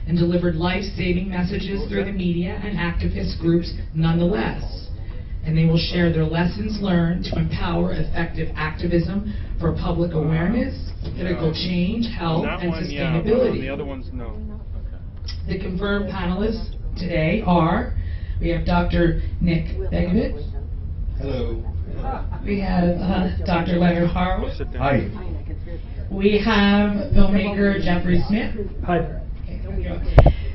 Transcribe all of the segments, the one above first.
and delivered life-saving messages through the media and activist groups nonetheless. And they will share their lessons learned to empower effective activism for public awareness, political change, health, and sustainability. The other ones, no. The confirmed panelists today are, we have Dr. Nick Begovic. Hello. We have Dr. Leonard Horowitz. Hi. We have filmmaker Jeffrey Smit. Hi.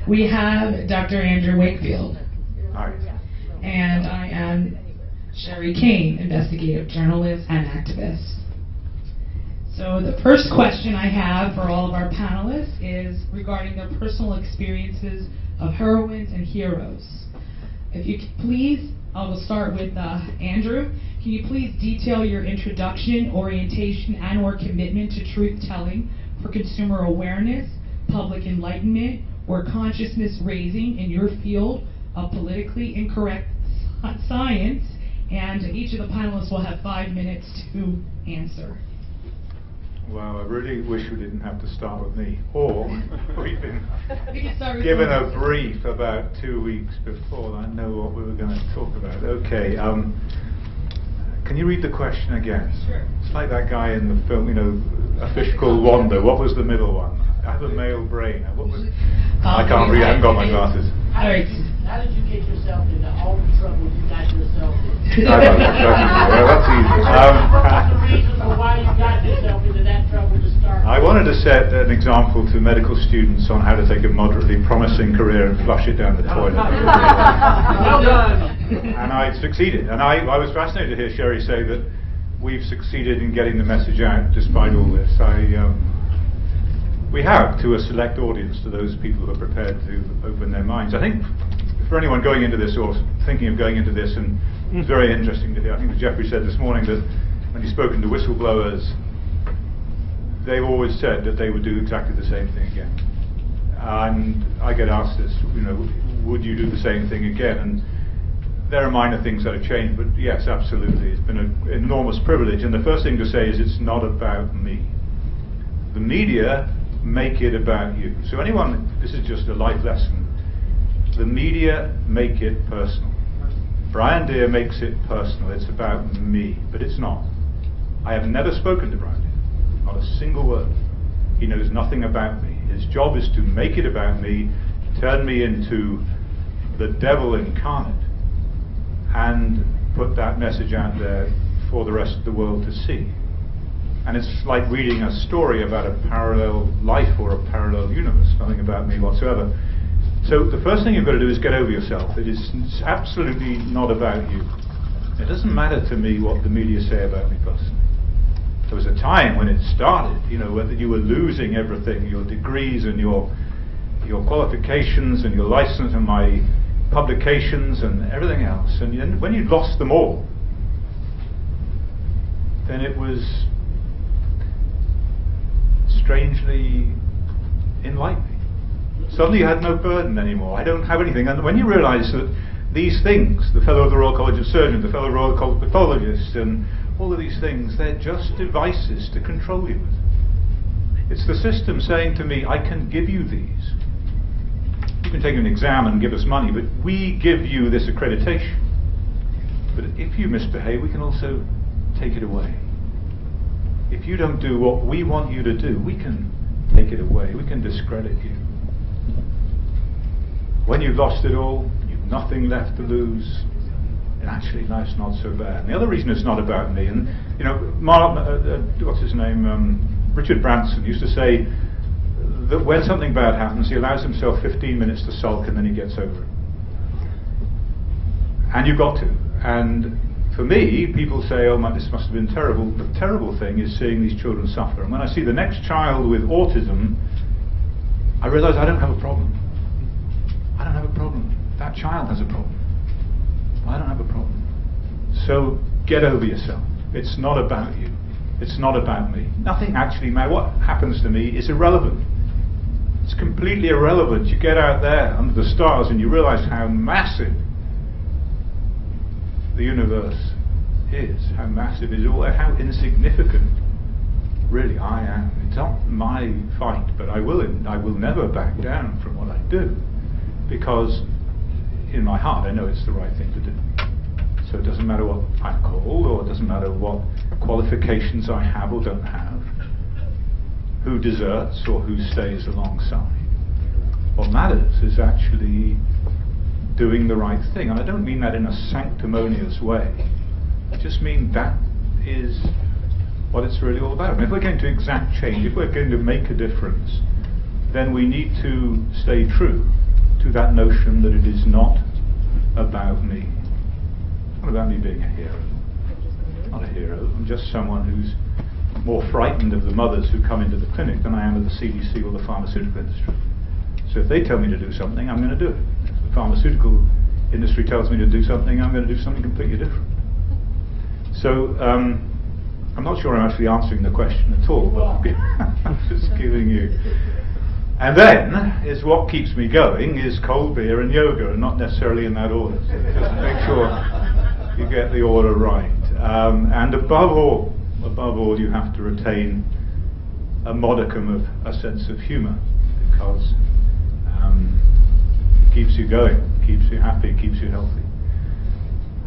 We have Dr. Andrew Wakefield. Hi. And I am Sherry Kane, investigative journalist and activist. So the first question I have for all of our panelists is regarding their personal experiences of heroines and heroes. If you could please, I will start with Andrew. Can you please detail your introduction, orientation, and or commitment to truth-telling for consumer awareness, public enlightenment, or consciousness raising in your field of politically incorrect science? And each of the panelists will have 5 minutes to answer. Well, I really wish we didn't have to start with me. Or we've been We can start with given you. a brief about 2 weeks before. I know what we were going to talk about. Okay. Can you read the question again? Sure. It's like that guy in the film, you know, A Fish Called Wanda. What was the middle one? I have a male brain. What was? I can't read. I haven't got my glasses. All right. How did you get yourself into all the trouble you got yourself in? Well, that's easy. What was the reason for why you got yourself into that trouble to start with? I wanted to set an example to medical students on how to take a moderately promising career and flush it down the toilet. Well done. And I succeeded. And I was fascinated to hear Sherry say that we've succeeded in getting the message out despite all this. We have, to a select audience, to those people who are prepared to open their minds. I think for anyone going into this or thinking of going into this, and it's very interesting to hear, I think Jeffrey said this morning that when he's spoken to whistleblowers, they've always said that they would do exactly the same thing again. And I get asked this, you know, would you do the same thing again? And there are minor things that have changed, but yes, absolutely. It's been an enormous privilege. And the first thing to say is it's not about me. The media make it about you. So anyone, this is just a life lesson. The media make it personal. Brian Deere makes it personal. It's about me, but it's not. I have never spoken to Brian Deere, not a single word. He knows nothing about me. His job is to make it about me, turn me into the devil incarnate, and put that message out there for the rest of the world to see. And it's like reading a story about a parallel life or a parallel universe, nothing about me whatsoever. So the first thing you've got to do is get over yourself. It's absolutely not about you. It doesn't matter to me what the media say about me personally. There was a time when it started, you know, whether you were losing everything, your degrees and your qualifications and your license and my publications and everything else. And when you'd lost them all, then it was strangely enlightening. Suddenly you had no burden anymore. I don't have anything. And when you realize that these things, the Fellow of the Royal College of Surgeons, the Fellow of the Royal College of Pathologists, and all of these things, they're just devices to control you. It's the system saying to me, I can give you these. You can take an exam and give us money, but we give you this accreditation. But if you misbehave, we can also take it away. If you don't do what we want you to do, we can take it away. We can discredit you. When you've lost it all, you've nothing left to lose. And actually, life's not so bad. And the other reason it's not about me, and you know, what's his name? Richard Branson used to say that when something bad happens, he allows himself 15 minutes to sulk, and then he gets over it. And you've got to. And for me, people say, oh my, this must have been terrible. The terrible thing is seeing these children suffer. And when I see the next child with autism, I realize I don't have a problem. I don't have a problem. That child has a problem. I don't have a problem. So get over yourself. It's not about you. It's not about me. Nothing actually matters. What happens to me is irrelevant. It's completely irrelevant. You get out there under the stars and you realize how massive the universe is, how massive it is, all, how insignificant really I am. It's not my fight, but I will never back down from what I do, because in my heart I know it's the right thing to do. So it doesn't matter what I'm called, or it doesn't matter what qualifications I have or don't have, who deserts or who stays alongside. What matters is actually doing the right thing. And I don't mean that in a sanctimonious way. I just mean that is what it's really all about. And if we're going to exact change, if we're going to make a difference, then we need to stay true to that notion that it is not about me. It's not about me being a hero. I'm not a hero. I'm just someone who's more frightened of the mothers who come into the clinic than I am of the CDC or the pharmaceutical industry. So if they tell me to do something, I'm going to do it. If the pharmaceutical industry tells me to do something, I'm going to do something completely different. So I'm not sure I'm actually answering the question at all, but I'm just giving you. And then is what keeps me going is cold beer and yoga, and not necessarily in that order. So just make sure you get the order right. And above all, you have to retain a modicum of a sense of humour, because it keeps you going, keeps you happy, keeps you healthy.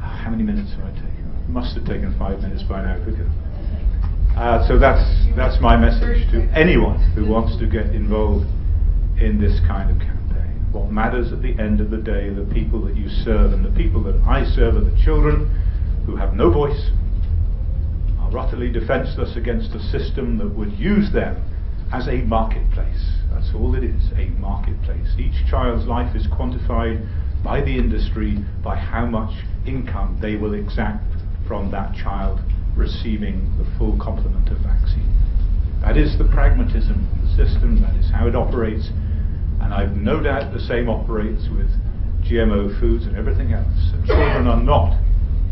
How many minutes have I taken? Must have taken 5 minutes by now, quicker. So that's my message to anyone who wants to get involved in this kind of campaign. What matters at the end of the day are the people that you serve, and the people that I serve are the children who have no voice, are utterly defenseless against a system that would use them as a marketplace. That's all it is, a marketplace. Each child's life is quantified by the industry by how much income they will exact from that child receiving the full complement of vaccine. That is the pragmatism of the system, that is how it operates, and I've no doubt the same operates with GMO foods and everything else. And children are not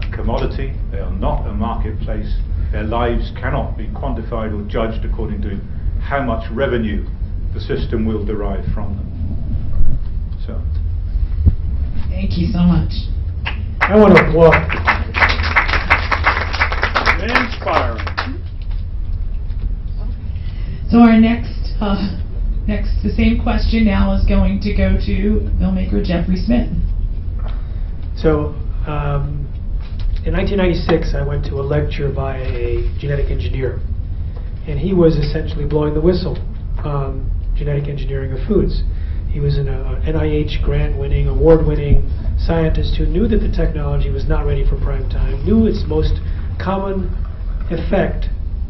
a commodity, they are not a marketplace, their lives cannot be quantified or judged according to how much revenue the system will derive from them. So. Thank you so much. I want to applaud. Inspiring. So our next, the same question now is going to go to filmmaker Jeffrey Smit. So, in 1996, I went to a lecture by a genetic engineer, and he was essentially blowing the whistle on genetic engineering of foods. He was an NIH grant-winning, award-winning scientist who knew that the technology was not ready for prime time, knew its most common effect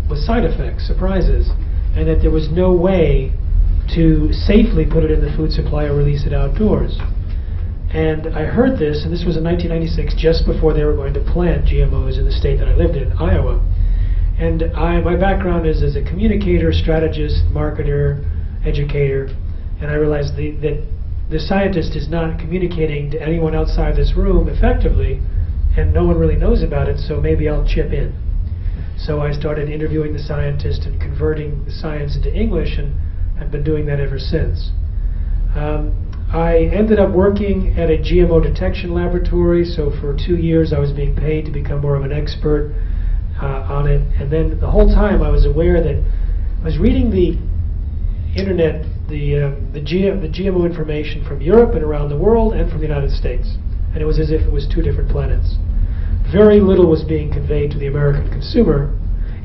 was side effects, surprises, and that there was no way to safely put it in the food supply or release it outdoors. And I heard this, and this was in 1996, just before they were going to plant GMOs in the state that I lived in, Iowa. And my background is as a communicator, strategist, marketer, educator, and I realized that the scientist is not communicating to anyone outside this room effectively, and no one really knows about it, so maybe I'll chip in. So I started interviewing the scientist and converting the science into English, and have been doing that ever since. I ended up working at a GMO detection laboratory, so for 2 years I was being paid to become more of an expert on it, and then the whole time I was aware that I was reading the internet, the GMO information from Europe and around the world and from the United States, and it was as if it was two different planets. Very little was being conveyed to the American consumer.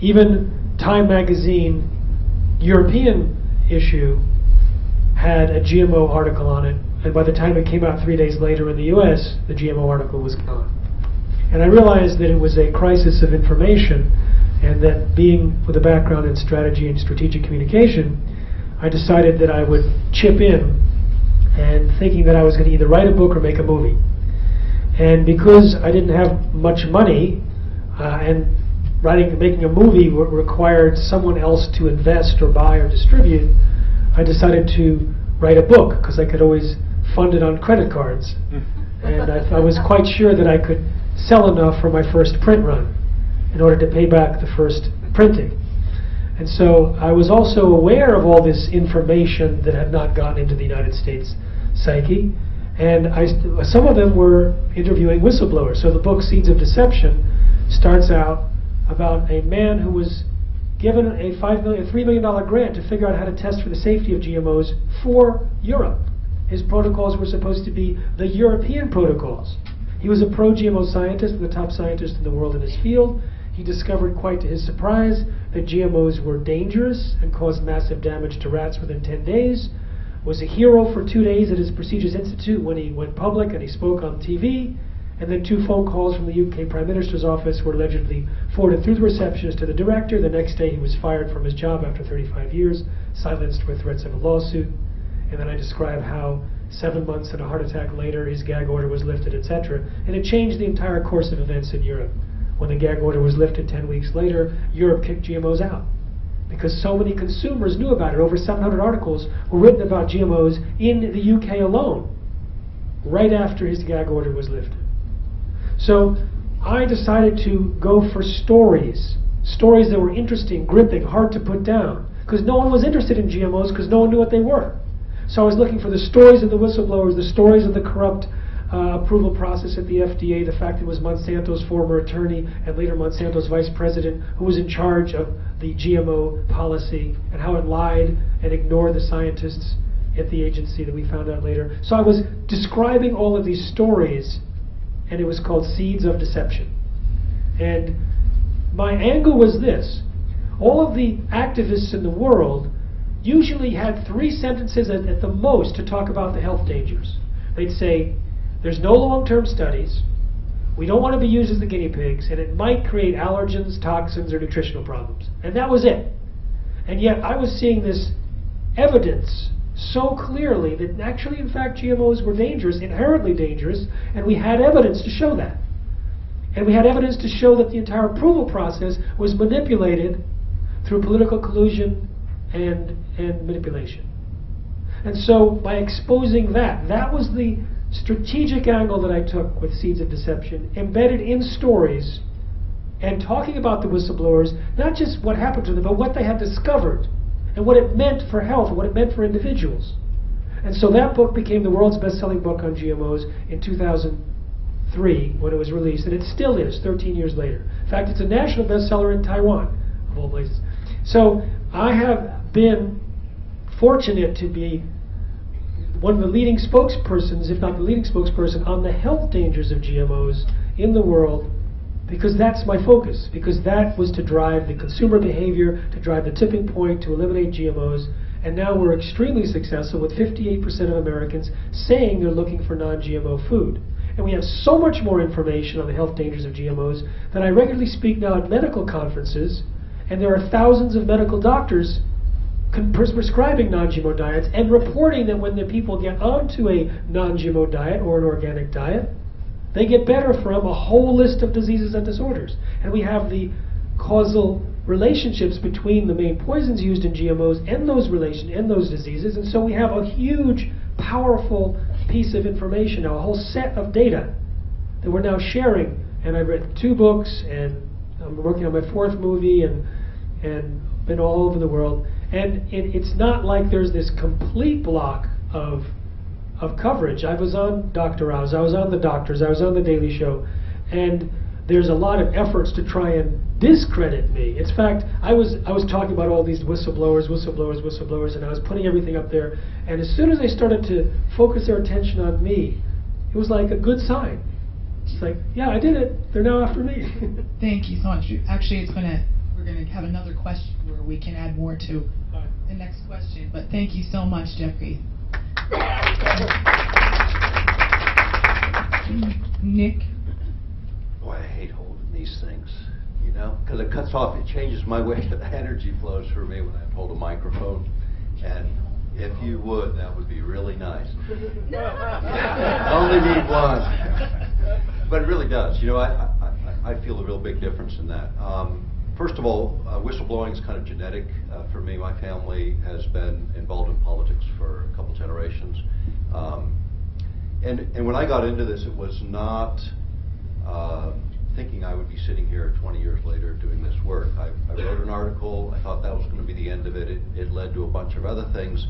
Even Time magazine European issue had a GMO article on it, and by the time it came out 3 days later in the US, the GMO article was gone. And I realized that it was a crisis of information, and that being with a background in strategy and strategic communication, I decided that I would chip in, and thinking that I was going to either write a book or make a movie. And because I didn't have much money, and making a movie required someone else to invest or buy or distribute, I decided to write a book, because I could always fund it on credit cards. And I was quite sure that I could sell enough for my first print run in order to pay back the first printing. And so I was also aware of all this information that had not gotten into the United States psyche, and some of them were interviewing whistleblowers. So the book Seeds of Deception starts out about a man who was given a $3 million grant to figure out how to test for the safety of GMOs for Europe. his protocols were supposed to be the European protocols. He was a pro-GMO scientist and the top scientist in the world in his field. He discovered, quite to his surprise, that GMOs were dangerous and caused massive damage to rats within 10 days. Was a hero for 2 days at his prestigious institute when he went public and he spoke on TV. And then 2 phone calls from the UK Prime Minister's office were allegedly forwarded through the receptionist to the director. The next day he was fired from his job after 35 years, silenced with threats of a lawsuit. And then I describe how 7 months and a heart attack later his gag order was lifted, etc. And it changed the entire course of events in Europe. When the gag order was lifted 10 weeks later, Europe kicked GMOs out, because so many consumers knew about it. Over 700 articles were written about GMOs in the UK alone, right after his gag order was lifted. So I decided to go for stories that were interesting, gripping, hard to put down, because no one was interested in GMOs because no one knew what they were. So I was looking for the stories of the whistleblowers, the stories of the corrupt approval process at the FDA, the fact that it was Monsanto's former attorney and later Monsanto's vice president who was in charge of the GMO policy, and how it lied and ignored the scientists at the agency that we found out later. So I was describing all of these stories, and it was called Seeds of Deception. And my angle was this: all of the activists in the world usually had 3 sentences at the most to talk about the health dangers. They'd say, there's no long-term studies, we don't want to be used as the guinea pigs, and it might create allergens, toxins, or nutritional problems. And that was it. And yet I was seeing this evidence so clearly that actually, in fact, GMOs were dangerous, inherently dangerous, and we had evidence to show that. And we had evidence to show that the entire approval process was manipulated through political collusion and manipulation. And so by exposing that, that was the strategic angle that I took with Seeds of Deception, embedded in stories and talking about the whistleblowers, not just what happened to them, but what they had discovered and what it meant for health and what it meant for individuals. And so that book became the world's best-selling book on GMOs in 2003 when it was released, and it still is 13 years later. In fact, it's a national bestseller in Taiwan, of all places. So I have been fortunate to be one of the leading spokespersons, if not the leading spokesperson, on the health dangers of GMOs in the world, because that's my focus, because that was to drive the consumer behavior, to drive the tipping point, to eliminate GMOs. And now we're extremely successful with 58% of Americans saying they're looking for non-GMO food. And we have so much more information on the health dangers of GMOs that I regularly speak now at medical conferences, and there are thousands of medical doctors prescribing non-GMO diets and reporting that when the people get onto a non-GMO diet or an organic diet, they get better from a whole list of diseases and disorders. And we have the causal relationships between the main poisons used in GMOs and those diseases. And so we have a huge, powerful piece of information now, a whole set of data that we're now sharing. And I've written 2 books, and I'm working on my 4th movie, and been all over the world. And it's not like there's this complete block of coverage. I was on Dr. Oz, I was on The Doctors, I was on The Daily Show, and there's a lot of efforts to try and discredit me. In fact, I was talking about all these whistleblowers, and I was putting everything up there, and as soon as they started to focus their attention on me, it was like a good sign. It's like, yeah, I did it. They're now after me. Thank you so much. Actually, we're going to have another question where we can add more to the next question. But thank you so much, Jeffrey. Nick? Boy, I hate holding these things, you know, because it cuts off, it changes my way that the energy flows for me when I hold a microphone. And if you would, that would be really nice. I only need one. But it really does. You know, I feel a real big difference in that. First of all, whistleblowing is kind of genetic for me. My family has been involved in politics for a couple generations. And when I got into this, it was not thinking I would be sitting here 20 years later doing this work. I wrote an article. I thought that was going to be the end of it. It led to a bunch of other things.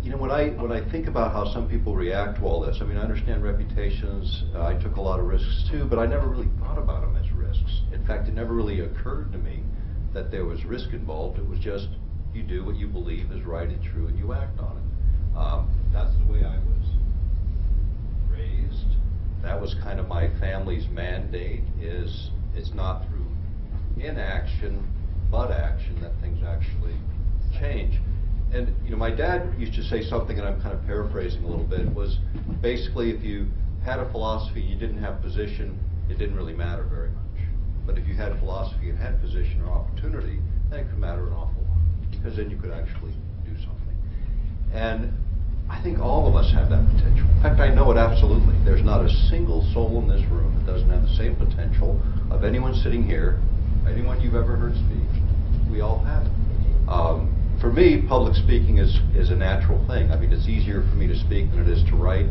You know, when I think about how some people react to all this, I mean, I understand reputations. I took a lot of risks too, but I never really thought about them as risks. In fact, it never really occurred to me that there was risk involved. It was just you do what you believe is right and true, and you act on it. was kind of my family's mandate, is it's not through inaction, but action, that things actually change. And you know, my dad used to say something, and I'm kind of paraphrasing a little bit, was basically if you had a philosophy, you didn't have position, it didn't really matter very much. But if you had philosophy and had position or opportunity, then it could matter an awful lot, because then you could actually do something. And I think all of us have that potential. In fact, I know it absolutely. There's not a single soul in this room that doesn't have the same potential of anyone sitting here, anyone you've ever heard speak. We all have it. For me, public speaking is a natural thing. I mean, it's easier for me to speak than it is to write.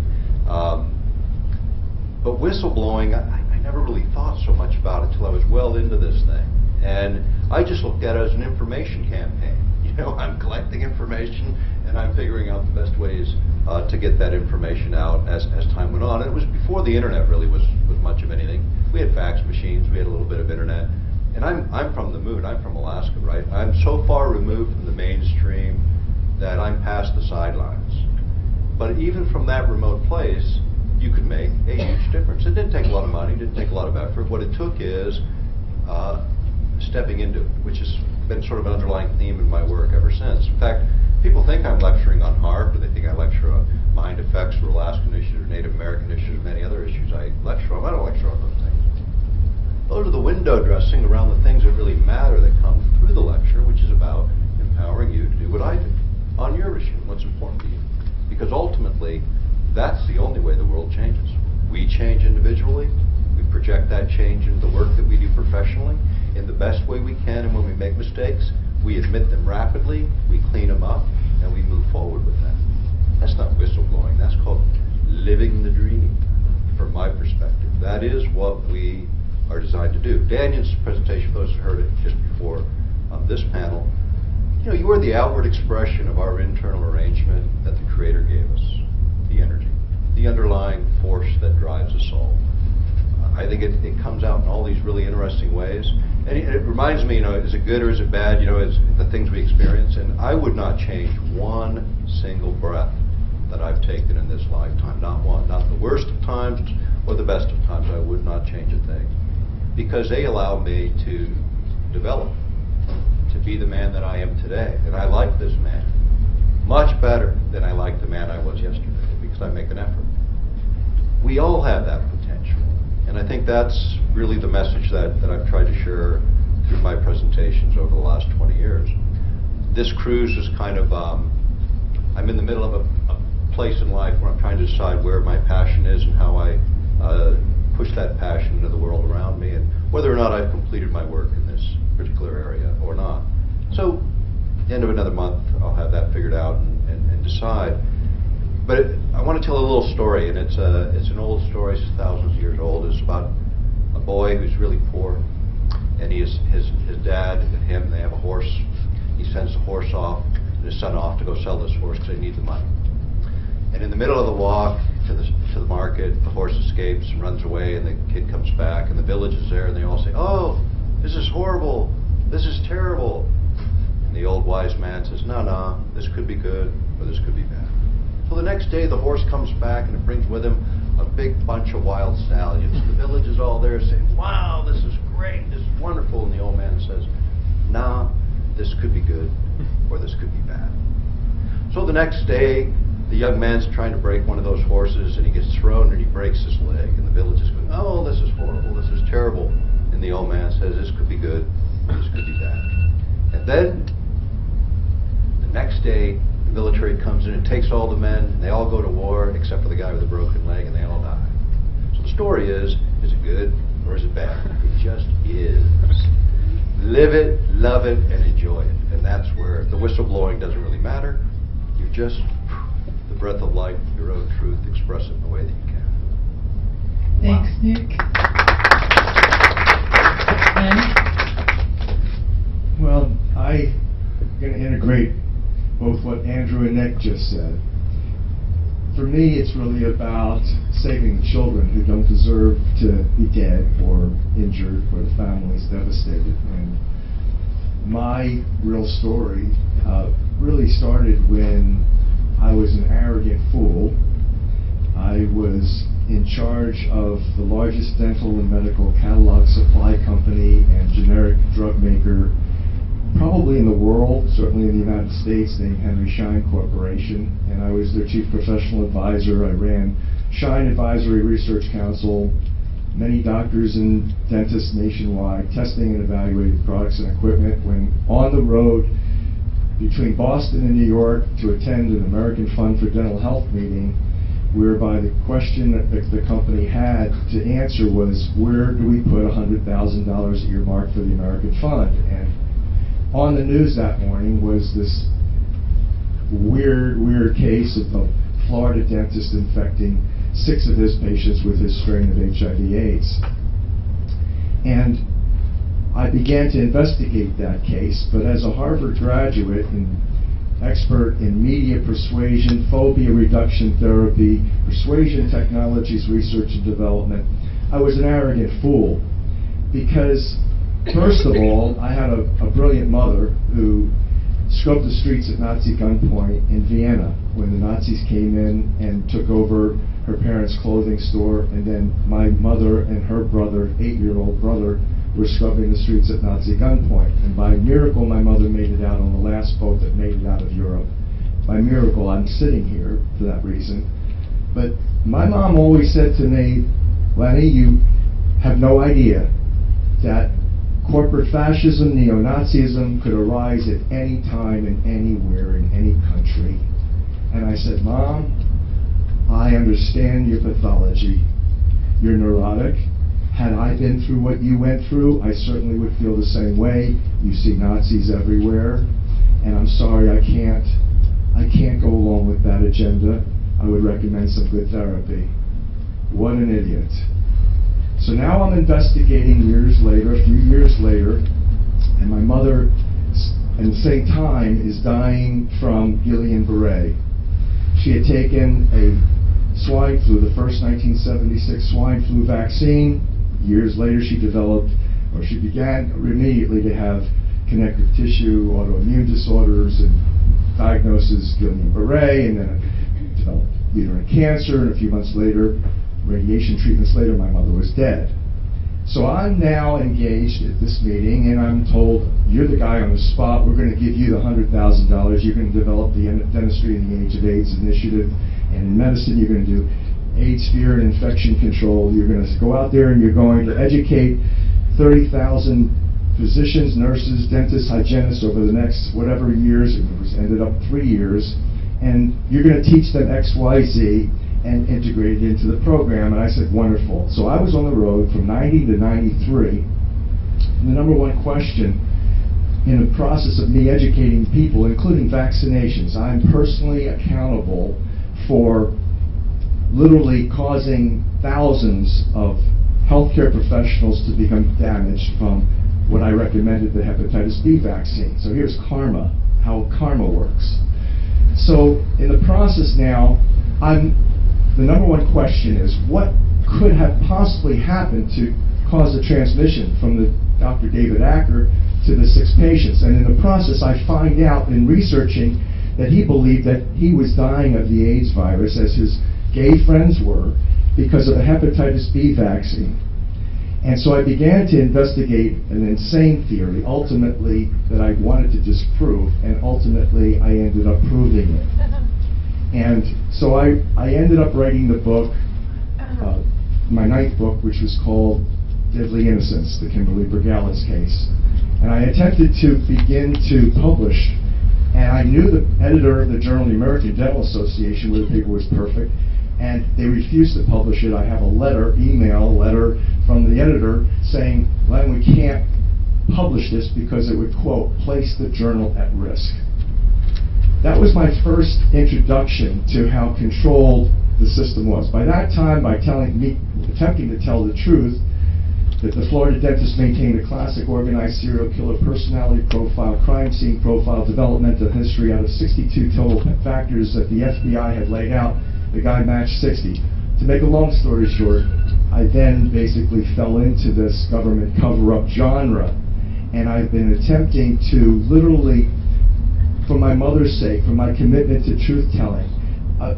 But whistleblowing, I never really thought so much about it until I was well into this thing. And I just looked at it as an information campaign. You know, I'm collecting information and I'm figuring out the best ways to get that information out as time went on. And it was before the internet really was much of anything. We had fax machines, we had a little bit of internet. And I'm from the moon, I'm from Alaska, right? I'm so far removed from the mainstream that I'm past the sidelines. But even from that remote place, you could make a huge difference. It didn't take a lot of money, it didn't take a lot of effort. What it took is stepping into it, which has been sort of an underlying theme in my work ever since. In fact, people think I'm lecturing on HARP, or they think I lecture on mind effects or Alaskan issues or Native American issues or many other issues I lecture on. I don't lecture on those things. Those are the window dressing around the things that really matter that come through the lecture, which is about empowering you to do what I do on your issue, what's important to you. Because ultimately, that's the only way the world changes. We change individually, we project that change into the work that we do professionally in the best way we can, and when we make mistakes, we admit them rapidly, we clean them up, and we move forward with that. That's not whistleblowing, that's called living the dream, from my perspective. That is what we are designed to do. Daniel's presentation, for those who heard it just before this panel, you know, you are the outward expression of our internal arrangement that the Creator gave us, the energy, the underlying force that drives us all. I think it comes out in all these really interesting ways. And it reminds me, you know, is it good or is it bad? You know, it's the things we experience. And I would not change one single breath that I've taken in this lifetime. Not one. Not the worst of times or the best of times. I would not change a thing. Because they allow me to develop, to be the man that I am today. And I like this man much better than I liked the man I was yesterday, because I make an effort. We all have that potential. And I think that's really the message that I've tried to share through my presentations over the last 20 years. This cruise is kind of, I'm in the middle of a place in life where I'm trying to decide where my passion is and how I push that passion into the world around me, and whether or not I've completed my work in this particular area or not. So, at the end of another month, I'll have that figured out and decide. But I want to tell a little story, and it's an old story, it's thousands of years old. It's about a boy who's really poor, and his dad and him, they have a horse. He sends the horse off, and his son off to go sell this horse because they need the money. And in the middle of the walk to the market, the horse escapes and runs away, and the kid comes back, and the village is there, and they all say, "Oh, this is horrible, this is terrible." And the old wise man says, No, this could be good, or this could be bad. So the next day, the horse comes back, and it brings with him a big bunch of wild stallions. The village is all there saying, "Wow, this is great, this is wonderful." And the old man says, "Nah, this could be good, or this could be bad." So the next day, the young man's trying to break one of those horses, and he gets thrown and he breaks his leg. And the village is going, "Oh, this is horrible, this is terrible." And the old man says, "This could be good, this could be bad." And then, the next day, the military comes in and takes all the men, and they all go to war, except for the guy with the broken leg, and they all die. So the story is it good or is it bad? It just is. Live it, love it, and enjoy it. And that's where the whistleblowing doesn't really matter. You're just the breath of life, your own truth, express it in the way that you can. Thanks, Nick. Ben? Well, I'm going to integrate both what Andrew and Nick just said. For me, it's really about saving the children who don't deserve to be dead or injured, or the families devastated. And my real story really started when I was an arrogant fool. I was in charge of the largest dental and medical catalog supply company and generic drug maker probably in the world, certainly in the United States, named Henry Schein Corporation, and I was their chief professional advisor. I ran Schein Advisory Research Council, many doctors and dentists nationwide, testing and evaluating products and equipment. When on the road between Boston and New York to attend an American Fund for Dental Health meeting, whereby the question that the company had to answer was, where do we put $100,000 earmarked for the American Fund? And on the news that morning was this weird case of a Florida dentist infecting 6 of his patients with his strain of HIV/AIDS. And I began to investigate that case, but as a Harvard graduate and expert in media persuasion, phobia reduction therapy, persuasion technologies research and development, I was an arrogant fool because, first of all, I had a brilliant mother who scrubbed the streets at Nazi gunpoint in Vienna when the Nazis came in and took over her parents' clothing store, and then my mother and her brother, 8-year-old brother, were scrubbing the streets at Nazi gunpoint. And by miracle, my mother made it out on the last boat that made it out of Europe. By miracle, I'm sitting here for that reason. But my mom always said to me, Lenny, you have no idea that corporate fascism, neo-Nazism could arise at any time and anywhere in any country. And I said, Mom, I understand your pathology. You're neurotic. Had I been through what you went through, I certainly would feel the same way. You see Nazis everywhere, and I'm sorry, I can't go along with that agenda. I would recommend some good therapy. What an idiot. So now I'm investigating years later, a few years later, and my mother, at the same time, is dying from Guillain-Barré. She had taken a swine flu, the first 1976 swine flu vaccine. Years later, she began immediately to have connective tissue autoimmune disorders and diagnosis Guillain-Barré, and then developed uterine cancer, and a few months later, radiation treatments later, my mother was dead. So I'm now engaged at this meeting, and I'm told, you're the guy on the spot, we're going to give you the $100,000, you're going to develop the Dentistry in the Age of AIDS initiative, and in medicine you're going to do AIDS fear and infection control. You're going to go out there and you're going to educate 30,000 physicians, nurses, dentists, hygienists over the next whatever years, it ended up 3 years, and you're going to teach them X, Y, Z, and integrate it into the program. And I said, wonderful. So I was on the road from 90 to 93, and the number one question in the process of me educating people, including vaccinations, I'm personally accountable for literally causing thousands of healthcare professionals to become damaged from what I recommended, the hepatitis B vaccine. So here's karma, how karma works. So in the process now, the number one question is, what could have possibly happened to cause the transmission from the Dr. David Acker to the 6 patients? And in the process, I find out in researching that he believed that he was dying of the AIDS virus, as his gay friends were, because of a hepatitis B vaccine. And so I began to investigate an insane theory, ultimately, that I wanted to disprove, and ultimately I ended up proving it. And so I ended up writing the book, my 9th book, which was called Deadly Innocence, the Kimberly Bergalis case. And I attempted to begin to publish, and I knew the editor of the journal, the American Dental Association, where the paper was perfect, and they refused to publish it. I have a email letter from the editor saying, Len, we can't publish this because it would, quote, place the journal at risk. That was my first introduction to how controlled the system was. By that time, by attempting to tell the truth, that the Florida dentist maintained a classic organized serial killer personality profile, crime scene profile, developmental history. Out of 62 total factors that the FBI had laid out, the guy matched 60. To make a long story short, I then basically fell into this government cover-up genre, and I've been attempting to literally, for my mother's sake, for my commitment to truth-telling,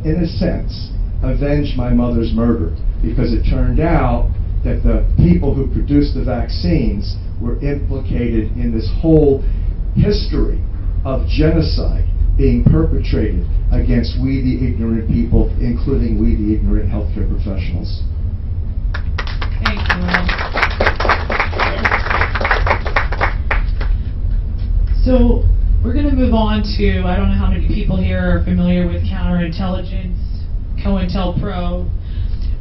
in a sense, avenge my mother's murder, because it turned out that the people who produced the vaccines were implicated in this whole history of genocide being perpetrated against we the ignorant people, including we the ignorant healthcare professionals. Thank you, Rob. So we're going to move on to, I don't know how many people here are familiar with counterintelligence, COINTELPRO.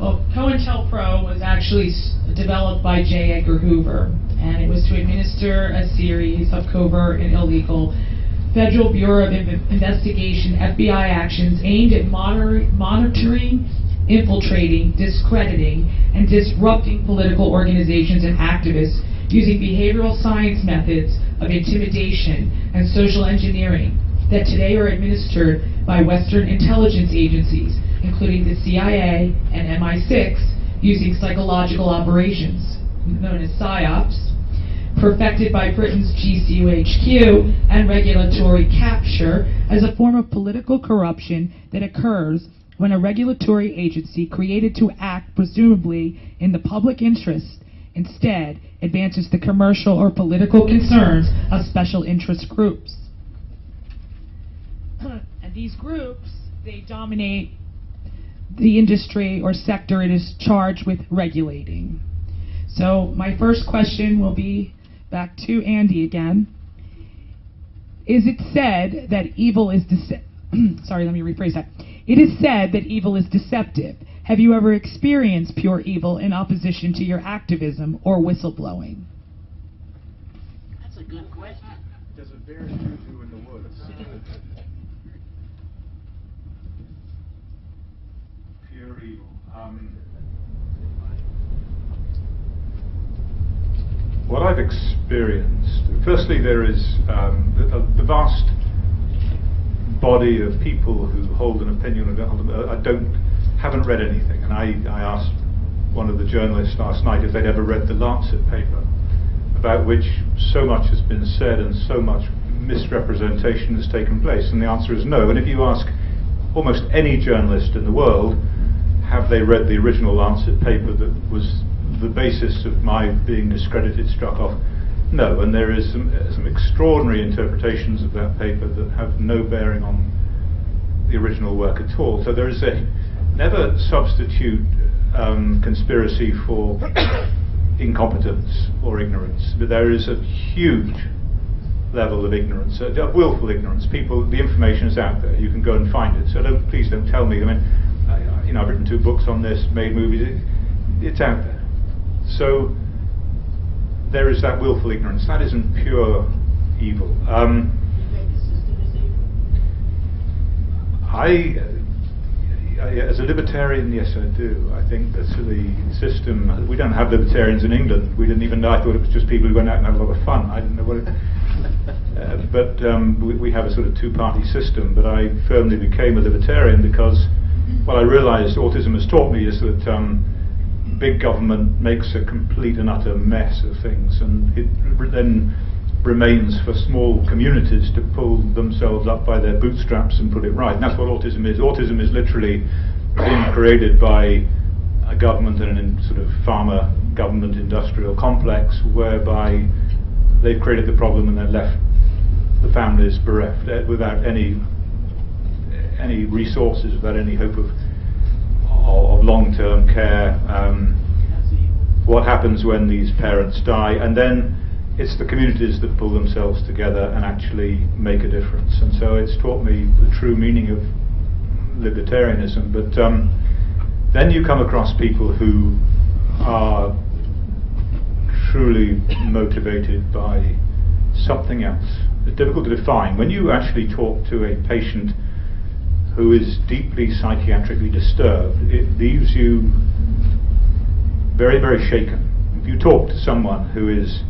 Well, COINTELPRO was actually developed by J. Edgar Hoover, and it was to administer a series of covert and illegal Federal Bureau of Investigation FBI actions aimed at monitoring, infiltrating, discrediting, and disrupting political organizations and activists using behavioral science methods of intimidation and social engineering that today are administered by Western intelligence agencies, including the CIA and MI6, using psychological operations, known as PSYOPs, perfected by Britain's GCHQ, and regulatory capture as a form of political corruption that occurs when a regulatory agency created to act presumably in the public interest instead advances the commercial or political concerns of special interest groups. And these groups, they dominate the industry or sector it is charged with regulating. So my first question will be back to Andy again. Is it said that evil is sorry, let me rephrase that. It is said that evil is deceptive. Have you ever experienced pure evil in opposition to your activism or whistleblowing? That's a good question. There's a bear juju in the woods. Pure evil. What I've experienced, firstly, there is the vast body of people who hold an opinion and haven't read anything. And I asked one of the journalists last night if they'd ever read the Lancet paper, about which so much has been said and so much misrepresentation has taken place. And the answer is no. And if you ask almost any journalist in the world, have they read the original Lancet paper that was the basis of my being discredited, struck off? No. And there is some extraordinary interpretations of that paper that have no bearing on the original work at all. So there is never substitute conspiracy for incompetence or ignorance, but there is a huge level of ignorance, willful ignorance. The information is out there. You can go and find it. So please don't tell me. I mean, I've written 2 books on this, made movies. It's out there. So there is that willful ignorance. That isn't pure evil. You think the system is evil? As a libertarian, yes, I do. I think that the system, we don't have libertarians in England. We didn't even know. I thought it was just people who went out and had a lot of fun. I didn't know what it but we have a sort of 2-party system. But I firmly became a libertarian because what I realized autism has taught me is that big government makes a complete and utter mess of things, and it then remains for small communities to pull themselves up by their bootstraps and put it right. And that's what autism is. Autism is literally being created by a government and a sort of farmer government industrial complex, whereby they've created the problem and then left the families bereft without any resources, without any hope of long-term care. What happens when these parents die? And then it's the communities that pull themselves together and actually make a difference. And so it's taught me the true meaning of libertarianism. But then you come across people who are truly motivated by something else. It's difficult to define. When you actually talk to a patient who is deeply psychiatrically disturbed, it leaves you very, very shaken. If you talk to someone who is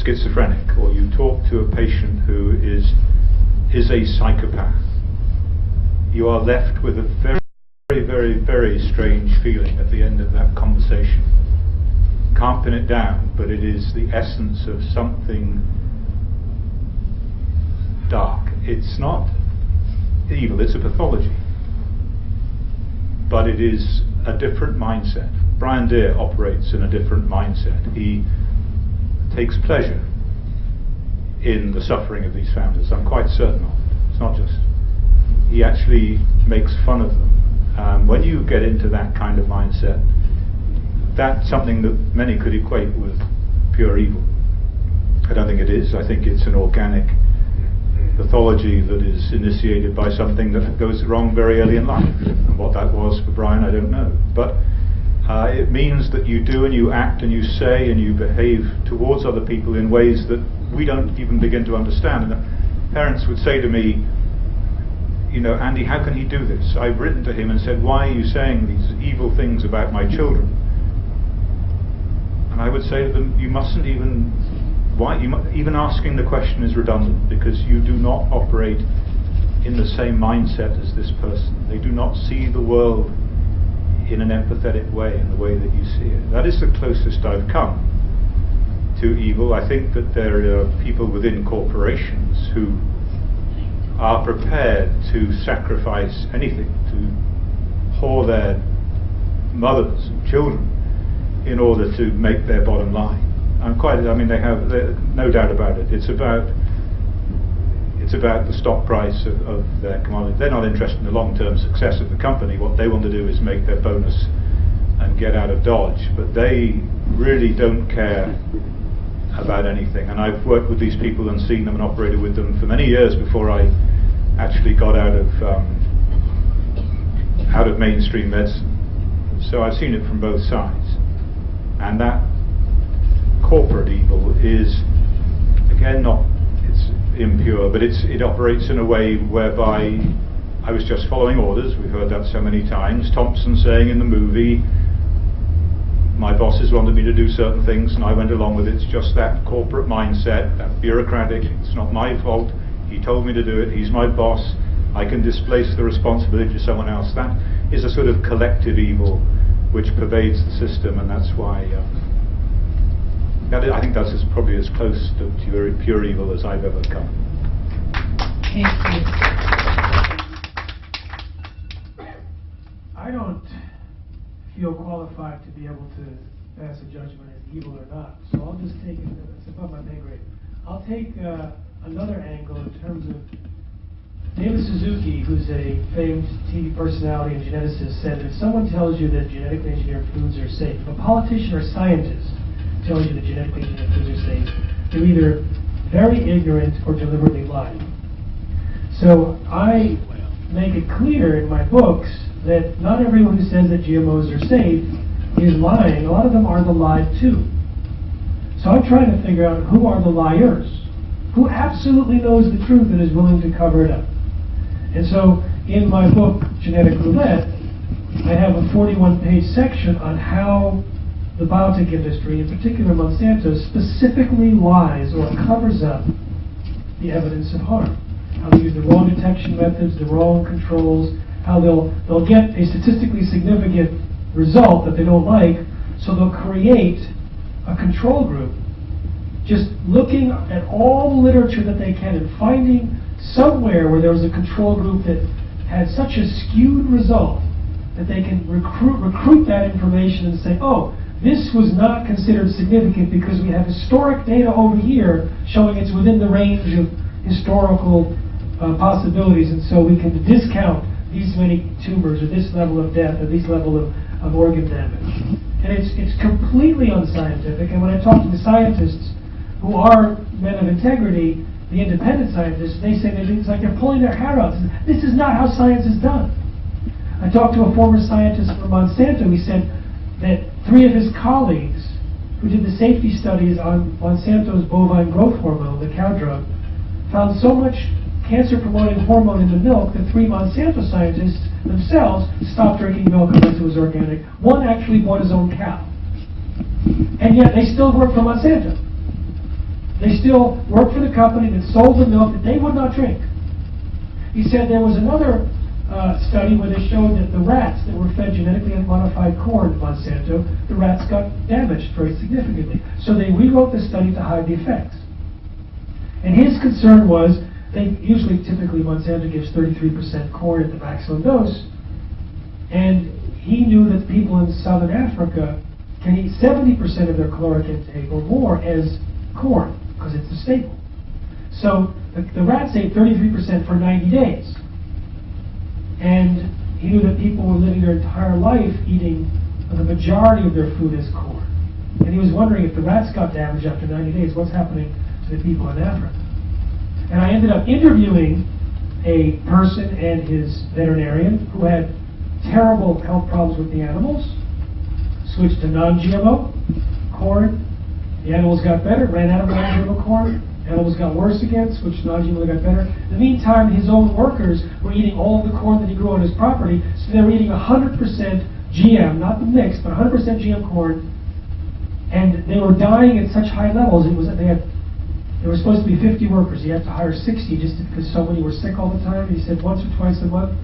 schizophrenic, or you talk to a patient who is a psychopath, you are left with a very, very, very, very strange feeling at the end of that conversation. Can't pin it down, but it is the essence of something dark. It's not evil, it's a pathology. but it is a different mindset. Brian Deere operates in a different mindset. He takes pleasure in the suffering of these families. I'm quite certain of it. It's not just. He actually makes fun of them. When you get into that kind of mindset, that's something that many could equate with pure evil. I don't think it is. I think it's an organic pathology that is initiated by something that goes wrong very early in life. And what that was for Brian, I don't know. But it means that you do and you act and you say and you behave towards other people in ways that we don't even begin to understand. And the parents would say to me, you know, Andy, how can he do this? I've written to him and said, why are you saying these evil things about my children? And I would say to them, you mustn't even, even asking the question is redundant, because you do not operate in the same mindset as this person. They do not see the world in an empathetic way, in the way that you see it. That is the closest I've come to evil. I think that there are people within corporations who are prepared to sacrifice anything, to whore their mothers and children in order to make their bottom line. They have no doubt about it. It's about the stock price of their commodity. They're not interested in the long-term success of the company. What they want to do is make their bonus and get out of Dodge. But they really don't care about anything. And I've worked with these people and seen them and operated with them for many years before I actually got out of mainstream medicine. So I've seen it from both sides. And that corporate evil is, again, it's impure, but it operates in a way whereby I was just following orders. We've heard that so many times. Thompson saying in the movie, my bosses wanted me to do certain things and I went along with it. It's just that corporate mindset, that bureaucratic, it's not my fault, he told me to do it, he's my boss, I can displace the responsibility to someone else. That is a sort of collective evil which pervades the system, and that's why I think that's probably as close to pure evil as I've ever come. Thank you. I don't feel qualified to be able to pass a judgment as evil or not, so I'll just take it. It's above my pay grade. I'll take another angle in terms of David Suzuki, who's a famed TV personality and geneticist, said that if someone tells you that genetically engineered foods are safe, if a politician or scientist tells you that genetically engineered foods are safe, they're either very ignorant or deliberately lying. So I make it clear in my books that not everyone who says that GMOs are safe is lying. A lot of them are the lied to. So I'm trying to figure out who are the liars, who absolutely knows the truth and is willing to cover it up. And so in my book, Genetic Roulette, I have a 41-page section on how the biotech industry, in particular Monsanto, specifically lies or covers up the evidence of harm. How they use the wrong detection methods, the wrong controls, how they'll get a statistically significant result that they don't like, so they'll create a control group, just looking at all the literature that they can and finding somewhere where there was a control group that had such a skewed result that they can recruit that information and say, oh, this was not considered significant because we have historic data over here showing it's within the range of historical possibilities, and so we can discount these many tumors or this level of death or this level of organ damage. And it's completely unscientific, and when I talk to the scientists who are men of integrity, the independent scientists, they say that it's like they're pulling their hair out. This is not how science is done. I talked to a former scientist from Monsanto. He said that 3 of his colleagues who did the safety studies on Monsanto's bovine growth hormone, the cow drug, found so much cancer-promoting hormone in the milk that 3 Monsanto scientists themselves stopped drinking milk unless it was organic. One actually bought his own cow. And yet they still work for Monsanto. They still work for the company that sold the milk that they would not drink. He said there was another study where they showed that the rats that were fed genetically modified corn at Monsanto, the rats got damaged very significantly. So they rewrote the study to hide the effects. And his concern was, typically Monsanto gives 33% corn at the maximum dose, and he knew that people in southern Africa can eat 70% of their caloric intake or more as corn, because it's a staple. So the rats ate 33% for 90 days. And he knew that people were living their entire life eating the majority of their food as corn. And he was wondering if the rats got damaged after 90 days, what's happening to the people in Africa? And I ended up interviewing a person and his veterinarian who had terrible health problems with the animals, switched to non-GMO corn. The animals got better, ran out of non-GMO corn. Animals got worse again, switched to non-GMO, got better. In the meantime, his own workers were eating all of the corn that he grew on his property, so they were eating 100% GM, not the mix, but 100% GM corn, and they were dying at such high levels. There were supposed to be 50 workers. He had to hire 60 just because so many were sick all the time. He said once or twice a month,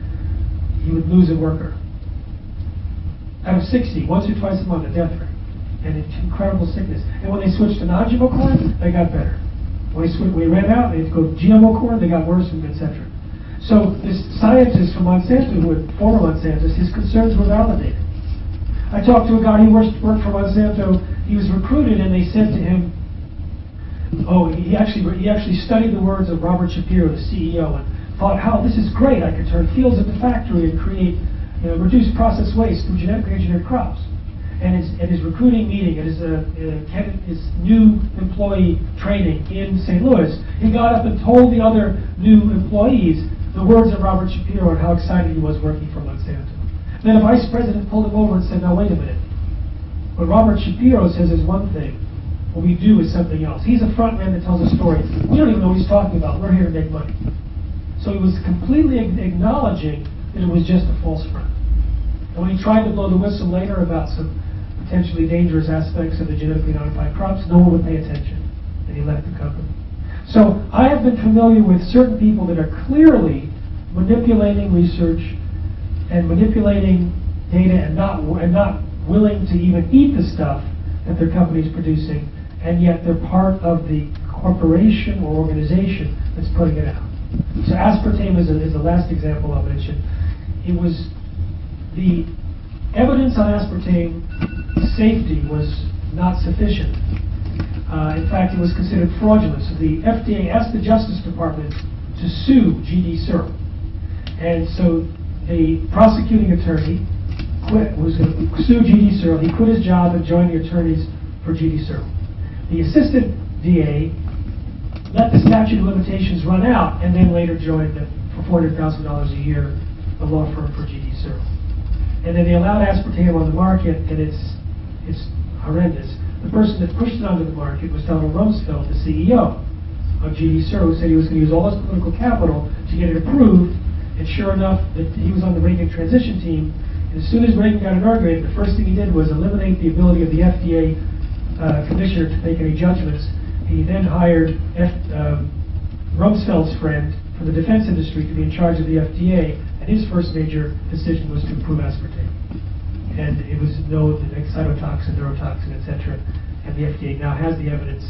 he would lose a worker. Out of 60, once or twice a month, a death rate. And it's incredible sickness. And when they switched to non-GMO corn, they got better. When we ran out, they had to go to GMO corn, they got worse, etc. So this scientist from Monsanto, who had former Monsanto, his concerns were validated. I talked to a guy who worked for Monsanto. He was recruited, and they said to him, he actually studied the words of Robert Shapiro, the CEO, and thought, how this is great. I could turn fields into factory and create, reduce process waste through genetically engineered crops. And his recruiting meeting, at his new employee training in St. Louis, he got up and told the other new employees the words of Robert Shapiro and how excited he was working for Monsanto. Then the vice president pulled him over and said, now wait a minute. What Robert Shapiro says is one thing. What we do is something else. He's a front man that tells a story. We don't even know what he's talking about. We're here to make money. So he was completely acknowledging that it was just a false front. And when he tried to blow the whistle later about some potentially dangerous aspects of the genetically modified crops, no one would pay attention, and he left the company. So I have been familiar with certain people that are clearly manipulating research and manipulating data and not willing to even eat the stuff that their company is producing, and yet they're part of the corporation or organization that's putting it out. So aspartame is the last example I'll mention. It was the evidence on aspartame safety was not sufficient. In fact, it was considered fraudulent. So the FDA asked the Justice Department to sue GD Searle. And so the prosecuting attorney was going to sue GD Searle. He quit his job and joined the attorneys for GD Searle. The assistant DA let the statute of limitations run out and then later joined for $400,000 a year the law firm for GD Searle. And then they allowed aspartame on the market, and it's horrendous. The person that pushed it onto the market was Donald Rumsfeld, the CEO of GD Searle, who said he was going to use all his political capital to get it approved. And sure enough, that he was on the Reagan transition team. And as soon as Reagan got inaugurated, the first thing he did was eliminate the ability of the FDA commissioner to make any judgments. He then hired Rumsfeld's friend from the defense industry to be in charge of the FDA. His first major decision was to approve aspartame. And it was known that excitotoxin, neurotoxin, etc. And the FDA now has the evidence,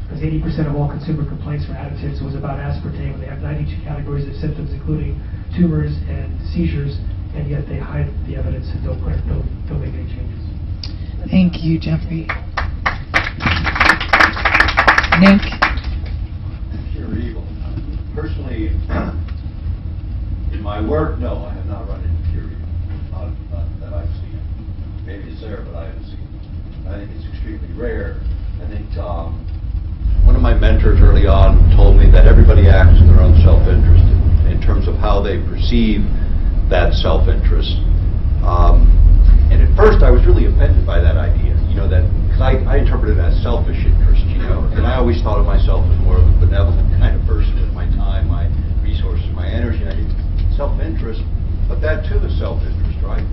because 80% of all consumer complaints for additives was about aspartame. They have 92 categories of symptoms, including tumors and seizures, and yet they hide the evidence and don't make any changes. Thank you, Jeffrey. Nick? Pure evil. Personally, in my work, no, I have not run into pure evil. Not that I've seen. Maybe it's there, but I haven't seen it. I think it's extremely rare. I think one of my mentors early on told me that everybody acts in their own self-interest in terms of how they perceive that self-interest. And at first, I was really offended by that idea. That because I interpret it as selfish interest. And I always thought of myself as more of a benevolent kind of person with my time, my resources, my energy. And I did self-interest, but that too is self-interest, right?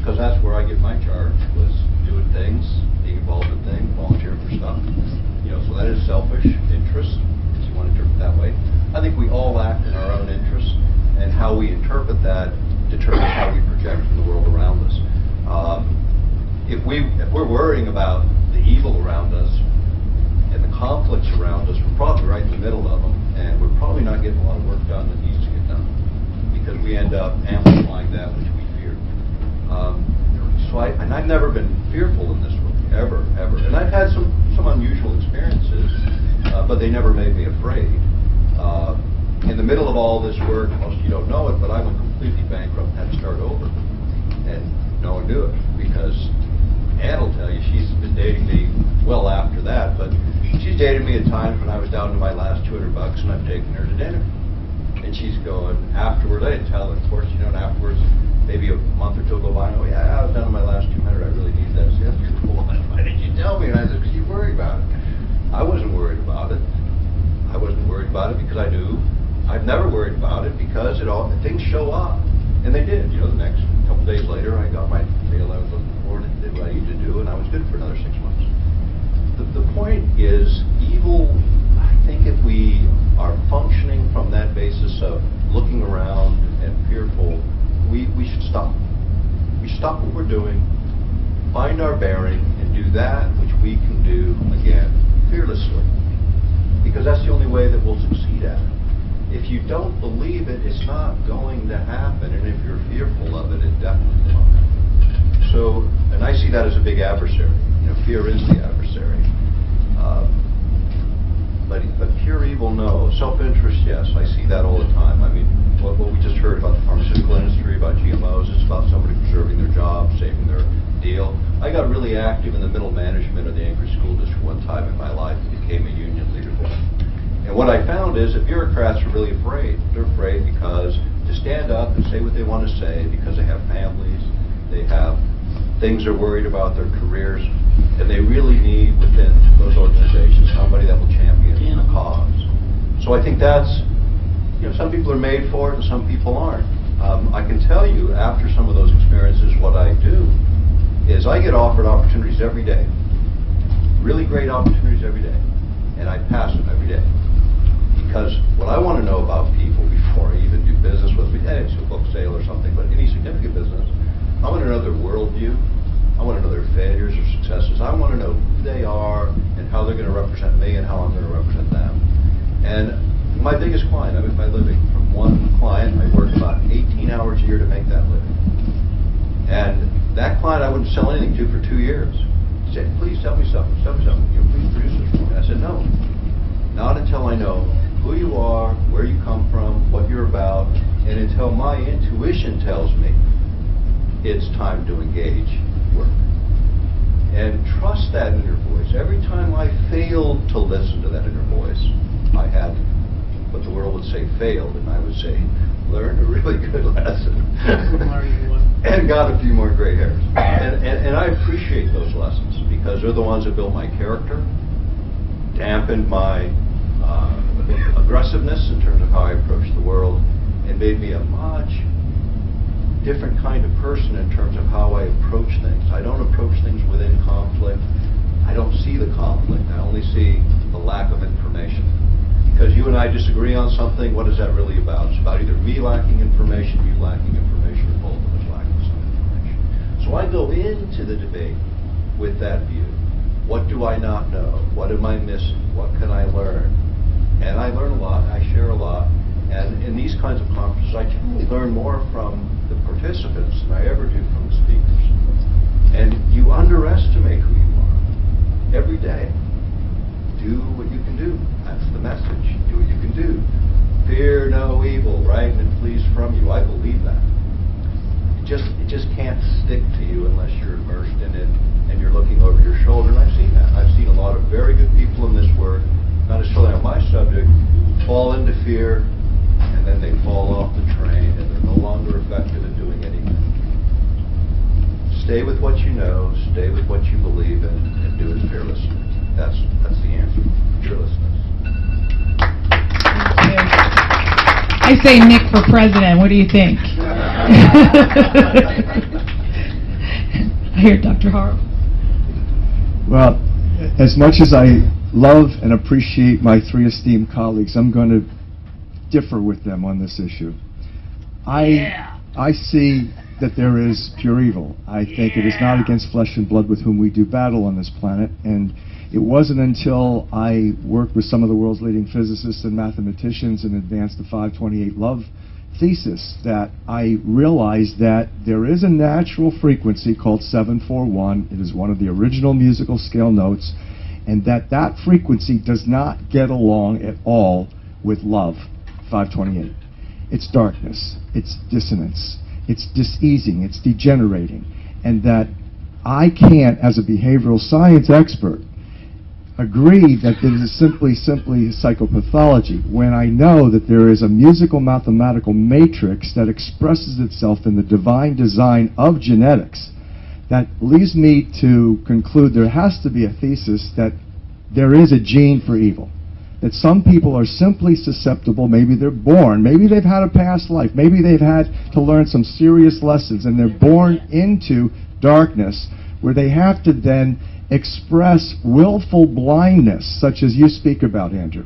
Because that's where I get my charge, was doing things, being involved in things, volunteering for stuff. So that is selfish interest, if you want to interpret it that way. I think we all act in our own interests, and how we interpret that determines how we project in the world around us. If we're worrying about the evil around us and the conflicts around us, we're probably right in the middle of them, and we're probably not getting a lot of work done that needs to get done, because we end up amplifying that which we fear. I've never been fearful in this work, ever, ever. And I've had some unusual experiences, but they never made me afraid. In the middle of all this work, most of you don't know it, but I went completely bankrupt and had to start over. And no one knew it, because Ann will tell you, she's been dating me well after that, but she's dated me at times when I was down to my last $200 and I've taken her to dinner. And she's going, afterwards, I didn't tell her, of course, and afterwards, maybe a month or two go by, and I go, yeah, I was down to my last 200, I really need that. She said, well, why did you tell me? And I said, because you worried about it. I wasn't worried about it. I wasn't worried about it because I knew. I've never worried about it because things show up. And they did. The next couple days later, I got my deal I was looking for and did what I needed to do, and I was good for another 6 months. The point is, evil, I think if we are functioning from that basis of looking around and fearful, we should stop. We stop what we're doing, find our bearing, and do that which we can do, again, fearlessly. Because that's the only way that we'll succeed at it. If you don't believe it, it's not going to happen. And if you're fearful of it, it definitely will happen. So, and I see that as a big adversary. Fear is the adversary. But pure evil, no. Self-interest, yes. I see that all the time. I mean, what we just heard about the pharmaceutical industry, about GMOs, it's about somebody preserving their job, saving their deal. I got really active in the middle management of the Anchorage School District one time in my life and became a union leader there. And what I found is that bureaucrats are really afraid. They're afraid because to stand up and say what they want to say, because they have families, they have things they're worried about, their careers, and they really need within those organizations somebody that will champion a cause. So I think that's, some people are made for it and some people aren't. I can tell you, after some of those experiences, what I do is I get offered opportunities every day, really great opportunities every day, and I pass them every day. Because what I want to know about people before I even do business with them, it's a book sale or something, but any significant business, I want to know their worldview. I want to know their failures or successes. I want to know who they are and how they're going to represent me and how I'm going to represent them. And my biggest client, I make my living from one client. I work about 18 hours a year to make that living. And that client I wouldn't sell anything to for 2 years. He said, please tell me something, please produce this for me. I said, no, not until I know who you are, where you come from, what you're about, and until my intuition tells me it's time to engage work. And trust that inner voice. Every time I failed to listen to that inner voice, I had what the world would say failed, and I would say learned a really good lesson. And got a few more gray hairs. And I appreciate those lessons because they're the ones that built my character, dampened my aggressiveness in terms of how I approach the world, and made me a much different kind of person in terms of how I approach things. I don't approach things within conflict. I don't see the conflict. I only see the lack of information. Because you and I disagree on something, what is that really about? It's about either me lacking information, you lacking information, or both of us lacking some information. So I go into the debate with that view. What do I not know? What am I missing? What can I learn? And I learn a lot. I share a lot. And in these kinds of conferences, I generally learn more from the participants than I ever do from the speakers. And you underestimate who you are every day. Do what you can do. That's the message. Do what you can do. Fear no evil, right? And it flees from you. I believe that. It just can't stick to you unless you're immersed in it and you're looking over your shoulder. And I've seen that. I've seen a lot of very good people in this work, not necessarily on my subject, fall into fear, and then they fall off the train and they're no longer effective at doing anything. Stay with what you know, stay with what you believe in, and do it fearlessly. That's the answer. Fearlessness. I say Nick for president. What do you think? I hear Dr. Horowitz. Well, as much as I love and appreciate my three esteemed colleagues, I'm going to differ with them on this issue. I see that there is pure evil. I think it is not against flesh and blood with whom we do battle on this planet, and it wasn't until I worked with some of the world's leading physicists and mathematicians and advanced the 528 love thesis that I realized that there is a natural frequency called 741. It is one of the original musical scale notes, and that frequency does not get along at all with love, 528. It's darkness, it's dissonance, it's diseasing, it's degenerating, and that I can't, as a behavioral science expert, agree that this is simply psychopathology when I know that there is a musical mathematical matrix that expresses itself in the divine design of genetics. That leads me to conclude there has to be a thesis that there is a gene for evil. That some people are simply susceptible, maybe they're born, maybe they've had a past life, maybe they've had to learn some serious lessons, and they're born into darkness where they have to then express willful blindness, such as you speak about, Andrew,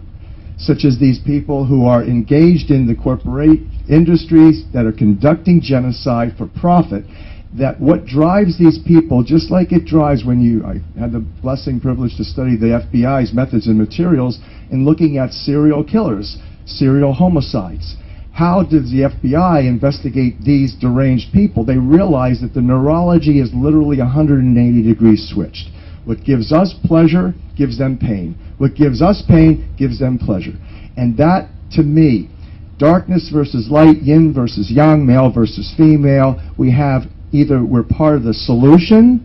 such as these people who are engaged in the corporate industries that are conducting genocide for profit, that what drives these people, just like it drives when I had the blessing, privilege to study the FBI's methods and materials in looking at serial killers, serial homicides. How does the FBI investigate these deranged people? They realize that the neurology is literally 180 degrees switched. What gives us pleasure gives them pain. What gives us pain gives them pleasure. And that, to me, darkness versus light, yin versus yang, male versus female, we have either we're part of the solution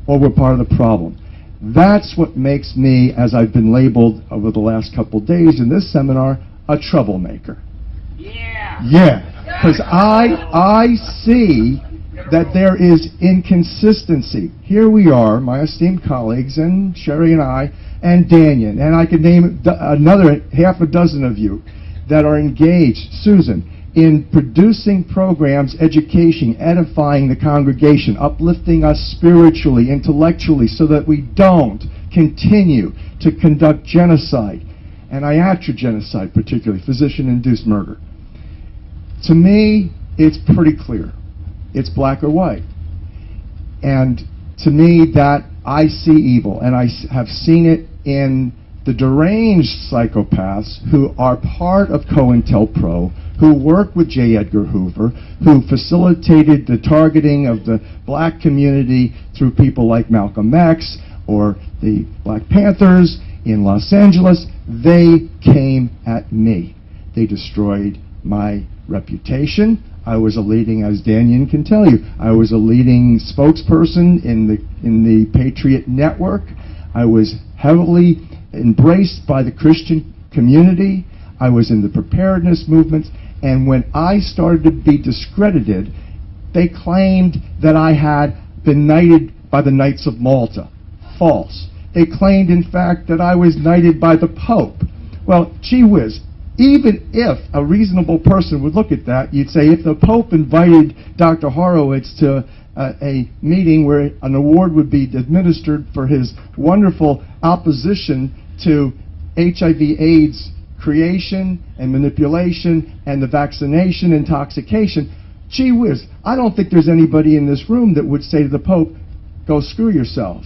or we're part of the problem. That's what makes me, as I've been labeled over the last couple days in this seminar, a troublemaker. Yeah, because I see that there is inconsistency. Here we are, my esteemed colleagues, and Sherry and I, and Daniel, and I could name another half a dozen of you that are engaged, Susan, in producing programs, education, edifying the congregation, uplifting us spiritually, intellectually, so that we don't continue to conduct genocide, and iatrogenocide particularly, physician-induced murder. To me, it's pretty clear. It's black or white. And to me, that I see evil, and I have seen it in the deranged psychopaths who are part of COINTELPRO, who work with J. Edgar Hoover, who facilitated the targeting of the black community through people like Malcolm X or the Black Panthers in Los Angeles. They came at me. They destroyed my reputation. I was a leading, as Daniel can tell you, I was a leading spokesperson in the Patriot Network. I was heavily embraced by the Christian community. I was in the preparedness movements. And when I started to be discredited, they claimed that I had been knighted by the Knights of Malta. False. They claimed, in fact, that I was knighted by the Pope. Well, gee whiz, even if a reasonable person would look at that, you'd say if the Pope invited Dr. Horowitz to a meeting where an award would be administered for his wonderful opposition to HIV/AIDS creation and manipulation and the vaccination intoxication, gee whiz, I don't think there's anybody in this room that would say to the Pope, go screw yourself.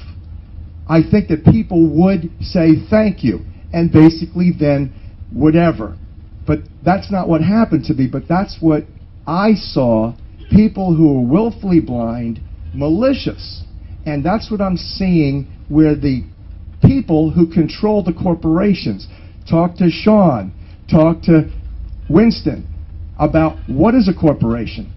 I think that people would say thank you, and basically then whatever. But that's not what happened to me, but that's what I saw, people who are willfully blind, malicious. And that's what I'm seeing where the people who control the corporations, talk to Sean, talk to Winston about what is a corporation.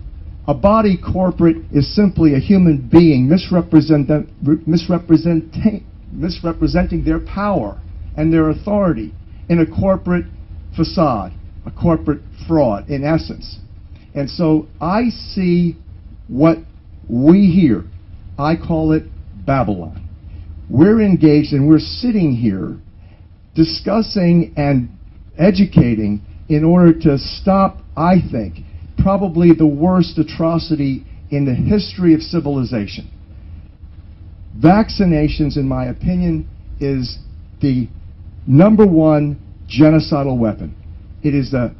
A body corporate is simply a human being misrepresenting their power and their authority in a corporate facade, a corporate fraud in essence. And so I see what we hear. I call it Babylon. We're engaged and we're sitting here discussing and educating in order to stop, I think, probably the worst atrocity in the history of civilization. Vaccinations, in my opinion, is the #1 genocidal weapon. It is the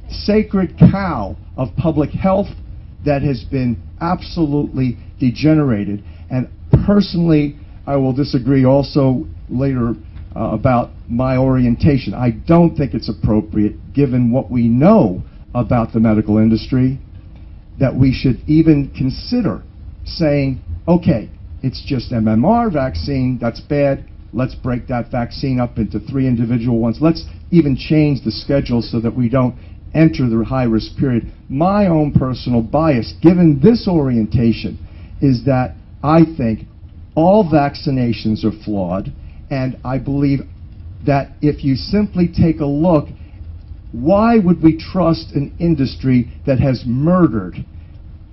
sacred cow of public health that has been absolutely degenerated. And personally, I will disagree also later about my orientation. I don't think it's appropriate, given what we know about the medical industry that we should even consider saying, okay, it's just MMR vaccine, that's bad, let's break that vaccine up into 3 individual ones. Let's even change the schedule so that we don't enter the high-risk period. My own personal bias, given this orientation, is that I think all vaccinations are flawed, and I believe that if you simply take a look, why would we trust an industry that has murdered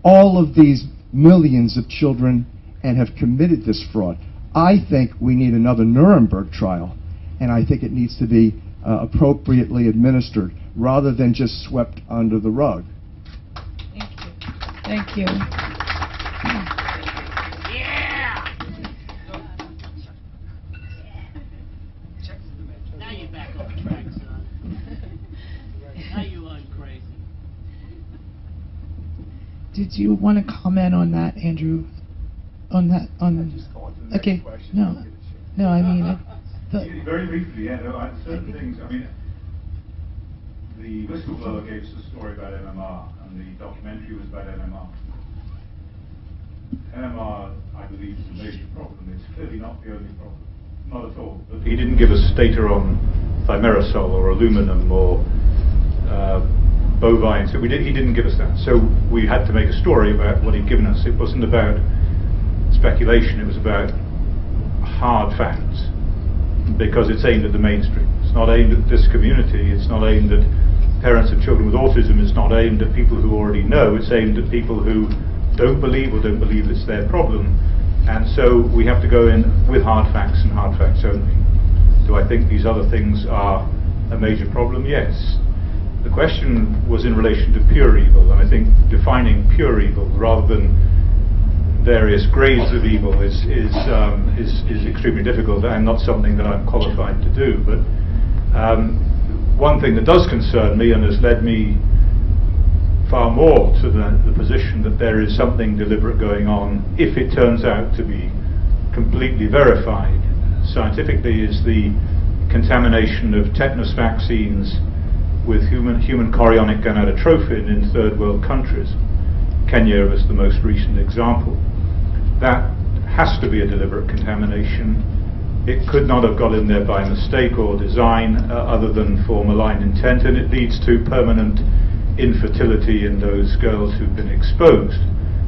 all of these millions of children and have committed this fraud? I think we need another Nuremberg trial, and I think it needs to be appropriately administered rather than just swept under the rug. Thank you. Yeah! Now you're back on track, son. Now you run crazy. Did you want to comment on that, Andrew? On that? Okay. No. No, I mean. Very briefly, yeah. No, certain things. I mean, the whistleblower gave us a story about MMR, and the documentary was about MMR. MMR, I believe, is a major problem. It's clearly not the only problem. Not at all. But he didn't give us data on thimerosal or aluminum or bovine, so he didn't give us that. So we had to make a story about what he'd given us. It wasn't about speculation, it was about hard facts, because it's aimed at the mainstream. It's not aimed at this community, it's not aimed at parents of children with autism, it's not aimed at people who already know, it's aimed at people who don't believe or don't believe it's their problem. And so we have to go in with hard facts and hard facts only. Do I think these other things are a major problem? Yes. The question was in relation to pure evil, and I think defining pure evil rather than various grades of evil is extremely difficult, and not something that I'm qualified to do. But one thing that does concern me and has led me far more to the position that there is something deliberate going on, if it turns out to be completely verified scientifically, is the contamination of tetanus vaccines with human chorionic gonadotrophin in third world countries. Kenya was the most recent example. That has to be a deliberate contamination. It could not have got in there by mistake or design other than for malign intent, and it leads to permanent infertility in those girls who've been exposed.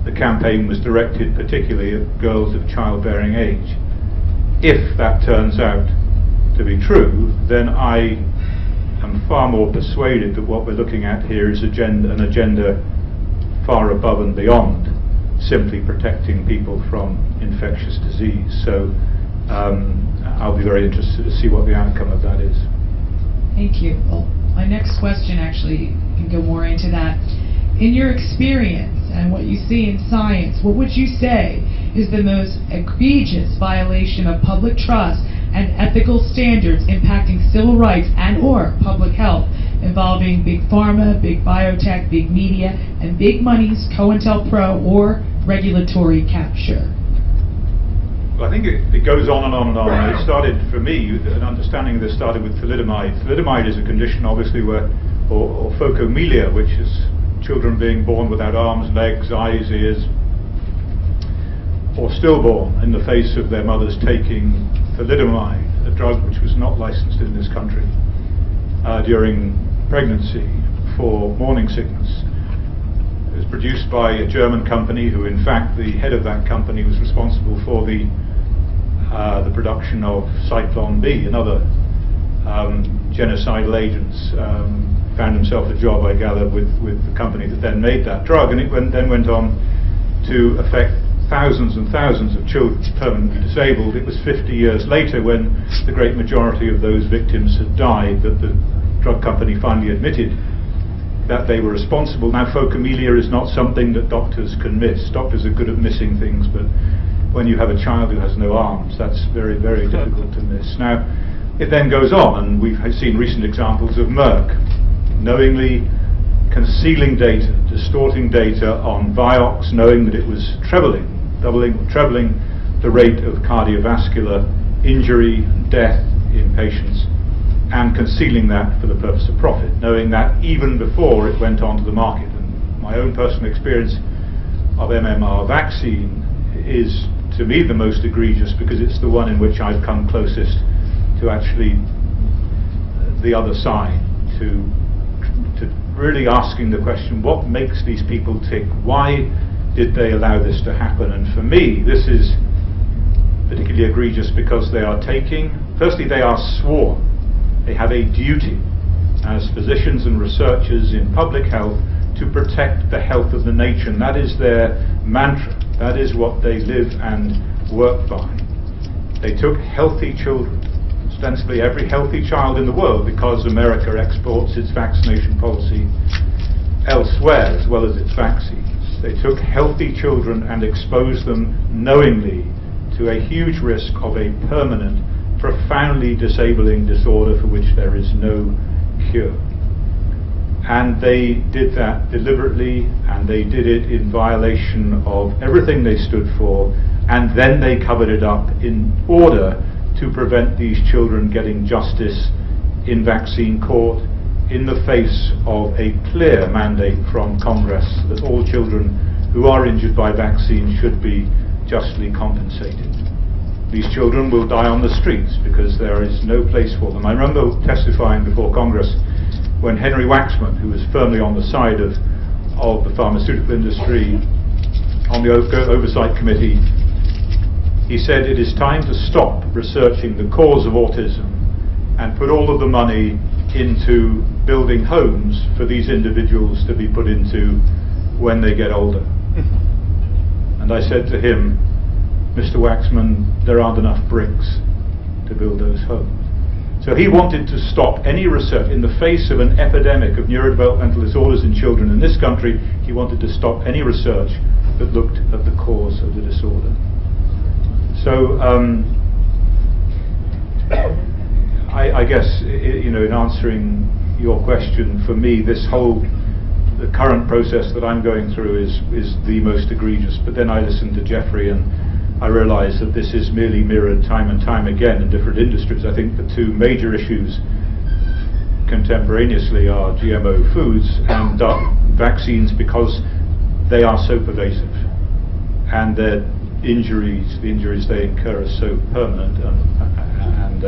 The campaign was directed particularly at girls of childbearing age. If that turns out to be true, then I am far more persuaded that what we're looking at here is an agenda far above and beyond simply protecting people from infectious disease. So I'll be very interested to see what the outcome of that is. Thank you. Well, my next question actually can go more into that. In your experience and what you see in science, what would you say is the most egregious violation of public trust and ethical standards impacting civil rights and or public health, involving big pharma, big biotech, big media, and big money's COINTELPRO or regulatory capture? Well, I think it goes on and on and on. It started, for me, an understanding of this started with thalidomide. Thalidomide is a condition, obviously, where, or phocomelia, which is children being born without arms, legs, eyes, ears, or stillborn in the face of their mothers taking thalidomide, a drug which was not licensed in this country, during pregnancy for morning sickness. It was produced by a German company who, in fact, the head of that company was responsible for the production of Cyclone B and other genocidal agents. Found himself a job, I gather, with the company that then made that drug, and it then went on to affect thousands and thousands of children permanently disabled. It was 50 years later, when the great majority of those victims had died, that the drug company finally admitted that they were responsible. Now, phocomelia is not something that doctors can miss. Doctors are good at missing things, but when you have a child who has no arms, that's very, very difficult to miss. Now, it then goes on, and we've seen recent examples of Merck knowingly concealing data, distorting data on Vioxx, knowing that it was trebling the rate of cardiovascular injury and death in patients and concealing that for the purpose of profit, knowing that even before it went onto the market. And my own personal experience of MMR vaccine is, to me, the most egregious, because it's the one in which I've come closest to actually the other side, to really asking the question, what makes these people tick? Why did they allow this to happen? And for me, this is particularly egregious because they are taking, firstly, they are sworn. They have a duty as physicians and researchers in public health to protect the health of the nation. That is their mantra. That is what they live and work by. They took healthy children, ostensibly every healthy child in the world, because America exports its vaccination policy elsewhere as well as its vaccines. They took healthy children and exposed them knowingly to a huge risk of a permanent, profoundly disabling disorder for which there is no cure. And they did that deliberately, and they did it in violation of everything they stood for, and then they covered it up in order to prevent these children getting justice in vaccine court, in the face of a clear mandate from Congress that all children who are injured by vaccine should be justly compensated. These children will die on the streets because there is no place for them. I remember testifying before Congress when Henry Waxman, who was firmly on the side of the pharmaceutical industry on the Oversight Committee, he said it is time to stop researching the cause of autism and put all of the money into building homes for these individuals to be put into when they get older. And I said to him, Mr. Waxman, there aren't enough bricks to build those homes. So he wanted to stop any research in the face of an epidemic of neurodevelopmental disorders in children in this country. He wanted to stop any research that looked at the cause of the disorder. So I guess, in answering your question, for me, the current process that I'm going through is the most egregious. But then I listened to Jeffrey and I realized that this is merely mirrored time and time again in different industries. I think the two major issues contemporaneously are GMO foods and vaccines, because they are so pervasive and the injuries they incur are so permanent and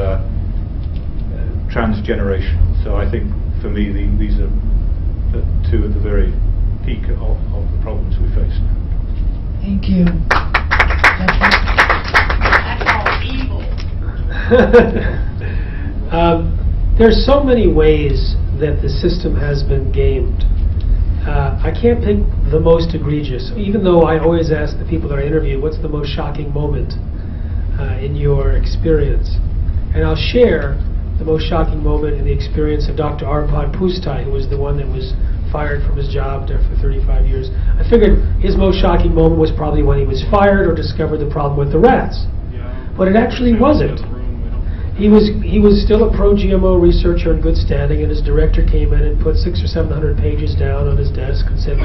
transgenerational. So I think for me these are the two at the very peak of the problems we face now. Thank you. That's all evil. There's so many ways that the system has been gamed. I can't pick the most egregious, even though I always ask the people that I interview, what's the most shocking moment in your experience? And I'll share the most shocking moment in the experience of Dr. Arpad Pustai, who was the one that was fired from his job there for 35 years. I figured his most shocking moment was probably when he was fired or discovered the problem with the rats. But it actually wasn't. He was still a pro-GMO researcher in good standing, and his director came in and put 600 or 700 pages down on his desk and said,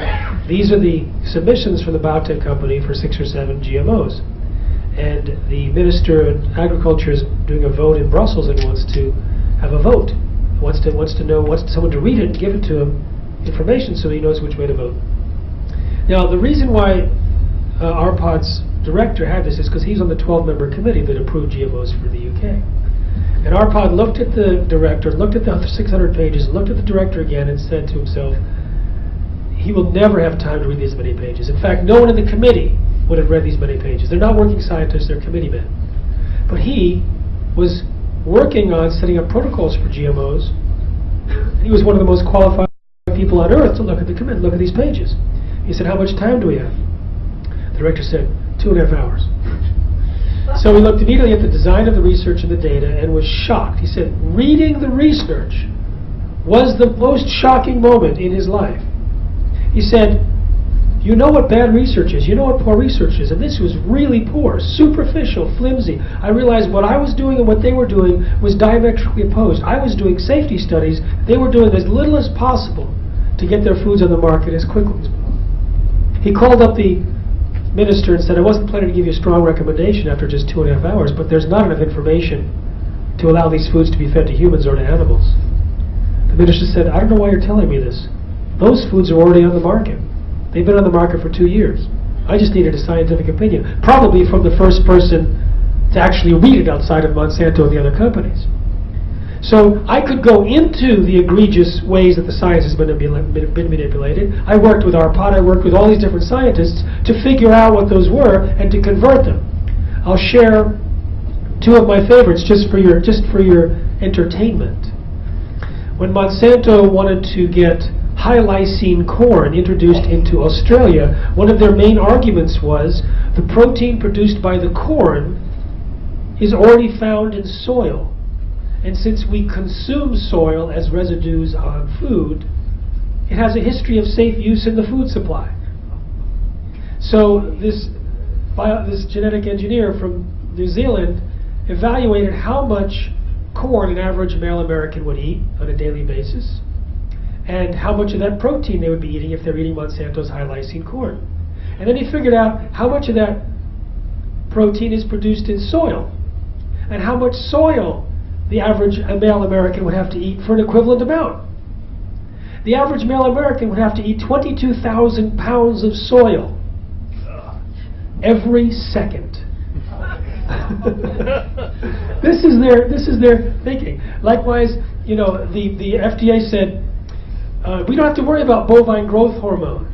these are the submissions from the biotech company for 6 or 7 GMOs. And the Minister of Agriculture is doing a vote in Brussels and wants to have a vote. Wants someone to read it and give it to him information so he knows which way to vote. Now, the reason why Arpad's director had this is because he's on the 12-member committee that approved GMOs for the UK. And Arpad looked at the director, looked at the 600 pages, looked at the director again and said to himself, he will never have time to read these many pages. In fact, no one in the committee would have read these many pages. They're not working scientists, they're committee men. But he was working on setting up protocols for GMOs. He was one of the most qualified people on earth to look at the committee, look at these pages. He said, how much time do we have? The director said, 2.5 hours. So he looked immediately at the design of the research and the data and was shocked. He said, reading the research was the most shocking moment in his life. He said, you know what bad research is, you know what poor research is, and this was really poor, superficial, flimsy. I realized what I was doing and what they were doing was diametrically opposed. I was doing safety studies, they were doing as little as possible to get their foods on the market as quickly as possible. He called up the minister and said, I wasn't planning to give you a strong recommendation after just 2.5 hours, but there's not enough information to allow these foods to be fed to humans or to animals. The minister said, I don't know why you're telling me this. Those foods are already on the market. They've been on the market for 2 years. I just needed a scientific opinion, probably from the first person to actually read it outside of Monsanto and the other companies. So I could go into the egregious ways that the science has been manipulated. I worked with ARPOD, I worked with all these different scientists to figure out what those were and to convert them. I'll share two of my favorites just for your entertainment. When Monsanto wanted to get high lysine corn introduced into Australia, one of their main arguments was the protein produced by the corn is already found in soil. And since we consume soil as residues on food, it has a history of safe use in the food supply. So this genetic engineer from New Zealand evaluated how much corn an average male American would eat on a daily basis, and how much of that protein they would be eating if they're eating Monsanto's high lysine corn. And then he figured out how much of that protein is produced in soil, and how much soil the average male American would have to eat for an equivalent amount. The average male American would have to eat 22,000 pounds of soil every second. This is their thinking. Likewise, you know, the FDA said we don't have to worry about bovine growth hormone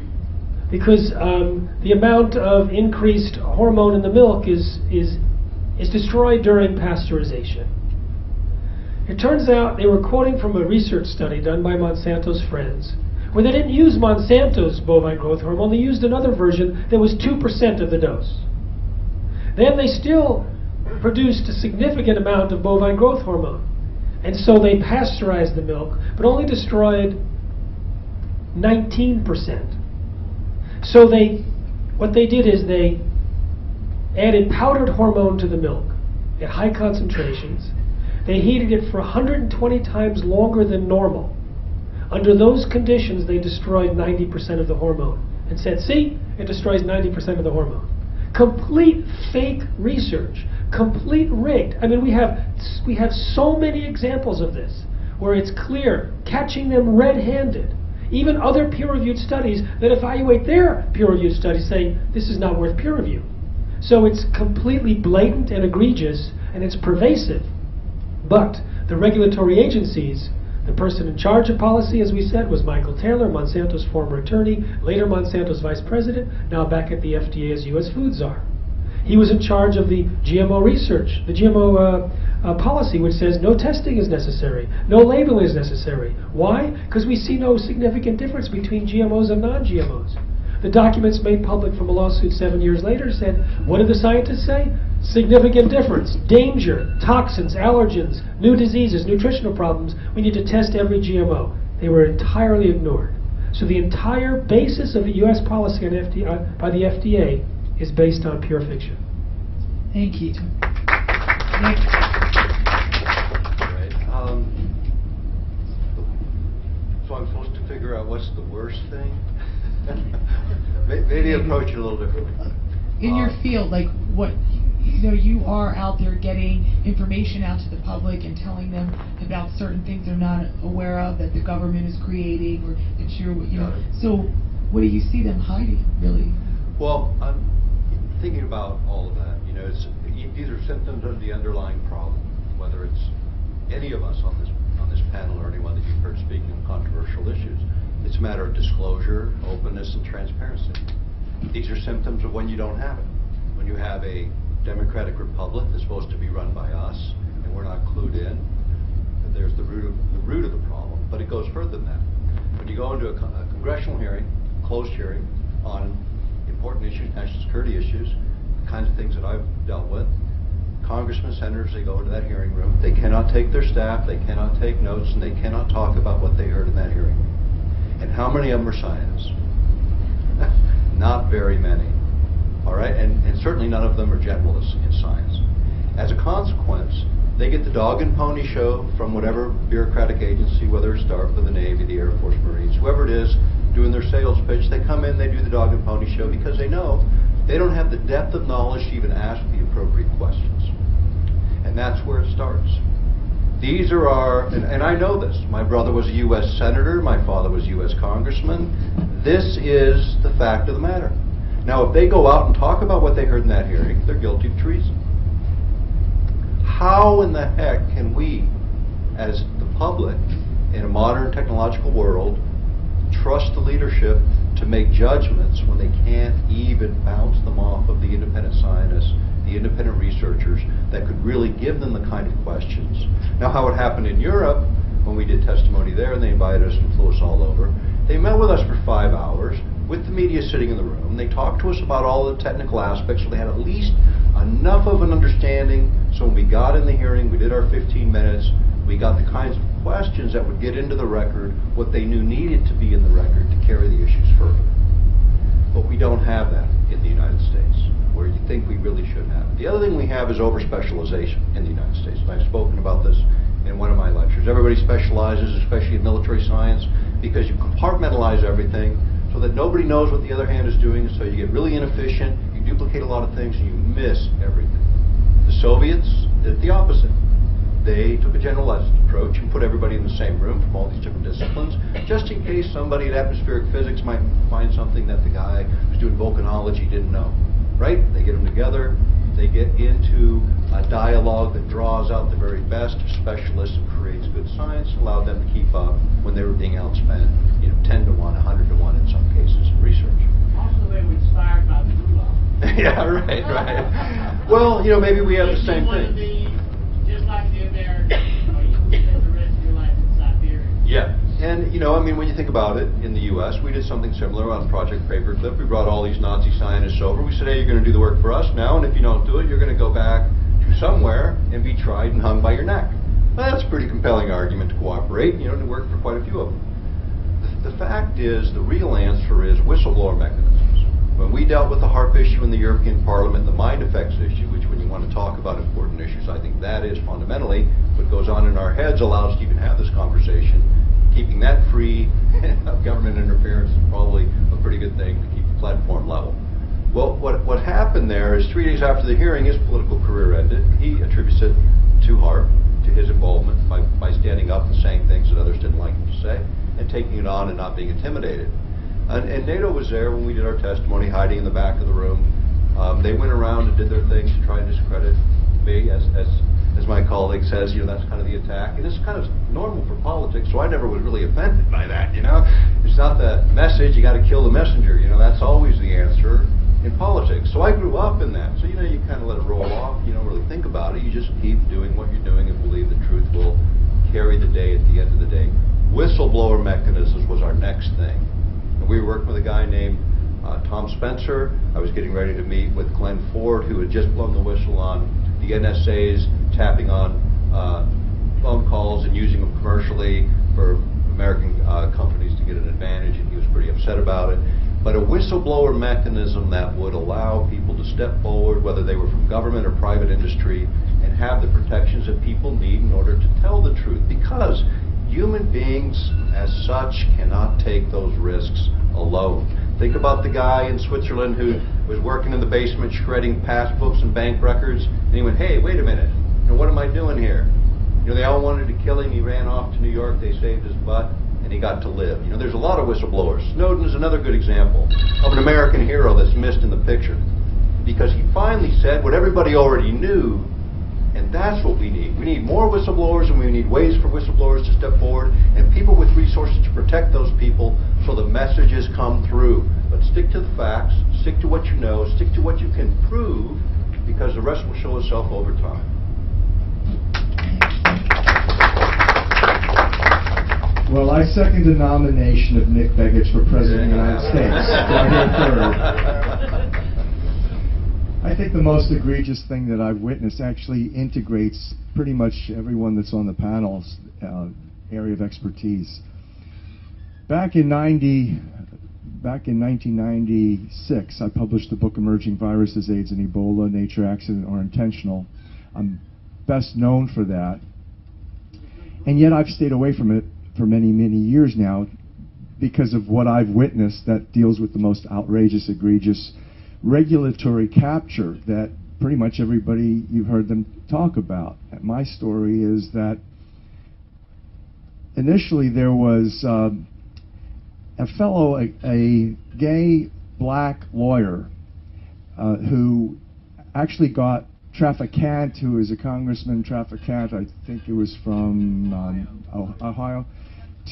because the amount of increased hormone in the milk is destroyed during pasteurization. It turns out they were quoting from a research study done by Monsanto's friends, where they didn't use Monsanto's bovine growth hormone, they used another version that was 2% of the dose. Then they still produced a significant amount of bovine growth hormone. And so they pasteurized the milk, but only destroyed 19%. So what they did is they added powdered hormone to the milk at high concentrations. They heated it for 120 times longer than normal. Under those conditions, they destroyed 90% of the hormone. And said, see, it destroys 90% of the hormone. Complete fake research. Complete rigged. I mean, we have so many examples of this, where it's clear, catching them red-handed. Even other peer-reviewed studies that evaluate their peer-reviewed studies saying, this is not worth peer review. So it's completely blatant and egregious, and it's pervasive. But the regulatory agencies, the person in charge of policy, as we said, was Michael Taylor, Monsanto's former attorney, later Monsanto's vice president, now back at the FDA as U.S. Food Czar. He was in charge of the GMO research, the GMO policy, which says no testing is necessary, no labeling is necessary. Why? Because we see no significant difference between GMOs and non-GMOs. The documents made public from a lawsuit 7 years later said, what did the scientists say? Significant difference, danger, toxins, allergens, new diseases, nutritional problems. We need to test every GMO. They were entirely ignored. So the entire basis of the U.S. policy on by the FDA is based on pure fiction. Thank you. Right. So I'm supposed to figure out what's the worst thing? Maybe approach it a little differently. In your field, like what, you are out there getting information out to the public and telling them about certain things they're not aware of that the government is creating, or that So what do you see them hiding, really? Well, I'm thinking about all of that. These are symptoms of the underlying problem. Whether it's any of us on this panel or anyone that you've heard speaking on controversial issues, it's a matter of disclosure, openness, and transparency. These are symptoms of when you don't have it. When you have a democratic republic that's supposed to be run by us, and we're not clued in, there's the root of the problem. But it goes further than that. When you go into a congressional hearing, closed hearing, on important issues, national security issues, the kinds of things that I've dealt with, congressmen, senators, they go into that hearing room. They cannot take their staff, they cannot take notes, and they cannot talk about what they heard in that hearing. And how many of them are scientists? Not very many. All right, and certainly none of them are generalists in science. As a consequence, they get the dog and pony show from whatever bureaucratic agency, whether it's DARPA, the Navy, the Air Force, Marines, whoever it is, doing their sales pitch. They come in, they do the dog and pony show because they know they don't have the depth of knowledge to even ask the appropriate questions. And that's where it starts. These are our, and I know this, my brother was a U.S. Senator, my father was a U.S. Congressman. This is the fact of the matter. Now, if they go out and talk about what they heard in that hearing, they're guilty of treason. How in the heck can we, as the public, in a modern technological world, trust the leadership to make judgments when they can't even bounce them off of the independent scientists, the independent researchers that could really give them the kind of questions? Now, how it happened in Europe, when we did testimony there and they invited us and flew us all over, they met with us for 5 hours with the media sitting in the room. They talked to us about all the technical aspects, so they had at least enough of an understanding, so when we got in the hearing, we did our 15 minutes, we got the kinds of questions that would get into the record, what they knew needed to be in the record to carry the issues further. But we don't have that in the United States, where you think we really should have. The other thing we have is over-specialization in the United States. And I've spoken about this in one of my lectures. Everybody specializes, especially in military science, because you compartmentalize everything so that nobody knows what the other hand is doing, so you get really inefficient, you duplicate a lot of things, and you miss everything. The Soviets did the opposite. They took a generalized approach and put everybody in the same room from all these different disciplines, just in case somebody at atmospheric physics might find something that the guy who's doing volcanology didn't know. Right? They get them together, they get into a dialogue that draws out the very best of specialists and creates good science, allowed them to keep up when they were being outspent, 10 to 1, 100 to 1 in some cases in research. Also, they were inspired by the Gulag. Yeah, right. Well, maybe we have the same thing. Just like the Americans, or you would spend the rest of your life in Siberia. Yeah. And, when you think about it, in the U.S., we did something similar on Project Paperclip. We brought all these Nazi scientists over. We said, hey, you're going to do the work for us now, and if you don't do it, you're going to go back to somewhere and be tried and hung by your neck. Well, that's a pretty compelling argument to cooperate, and it worked for quite a few of them. The fact is, the real answer is whistleblower mechanisms. When we dealt with the HARP issue in the European Parliament, the mind effects issue, which when you want to talk about important issues, I think that is fundamentally what goes on in our heads, allows us to even have this conversation. Keeping that free of government interference is probably a pretty good thing to keep the platform level. Well, what happened there is 3 days after the hearing, his political career ended. He attributes it to HARP, to his involvement by standing up and saying things that others didn't like him to say, and taking it on and not being intimidated. And NATO was there when we did our testimony, hiding in the back of the room. They went around and did their things to try and discredit me, as my colleague says, that's kind of the attack. And it's kind of normal for politics, so I never was really offended by that, It's not the message, you got to kill the messenger, that's always the answer in politics. So I grew up in that. So, you kind of let it roll off, you don't really think about it. You just keep doing what you're doing and believe the truth will carry the day at the end of the day. Whistleblower mechanisms was our next thing. And we were working with a guy named Tom Spencer. I was getting ready to meet with Glenn Ford, who had just blown the whistle on the NSA's tapping on phone calls and using them commercially for American companies to get an advantage, and he was pretty upset about it. But a whistleblower mechanism that would allow people to step forward, whether they were from government or private industry, and have the protections that people need in order to tell the truth. Because human beings, as such, cannot take those risks alone. Think about the guy in Switzerland who was working in the basement shredding passbooks and bank records, and he went, hey, wait a minute, what am I doing here? They all wanted to kill him. He ran off to New York. They saved his butt, and he got to live. There's a lot of whistleblowers. Snowden is another good example of an American hero that's missed in the picture, because he finally said what everybody already knew. And that's what we need. We need more whistleblowers, and we need ways for whistleblowers to step forward, and people with resources to protect those people so the messages come through. But stick to the facts, stick to what you know, stick to what you can prove, because the rest will show itself over time. Well, I second the nomination of Nick Begich for President of the United States. Do I hear a third? I think the most egregious thing that I've witnessed actually integrates pretty much everyone that's on the panel's area of expertise. Back in 1996, I published the book Emerging Viruses, AIDS and Ebola, Nature, Accident, or Intentional. I'm best known for that. And yet I've stayed away from it for many, many years now because of what I've witnessed that deals with the most outrageous, egregious regulatory capture that pretty much everybody you've heard them talk about. My story is that initially there was a fellow, a gay black lawyer who actually got Traficant, who is a congressman, Traficant, I think it was from Ohio,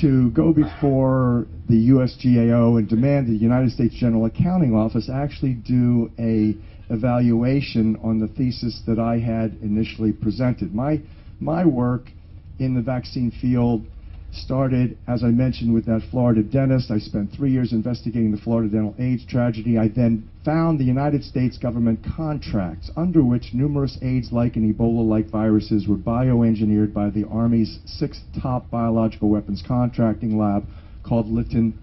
to go before the USGAO and demand the United States General Accounting Office actually do a evaluation on the thesis that I had initially presented. My work in the vaccine field started, as I mentioned, with that Florida dentist. I spent 3 years investigating the Florida dental AIDS tragedy. I then found the United States government contracts under which numerous AIDS-like and Ebola-like viruses were bioengineered by the Army's 6th top biological weapons contracting lab called Litton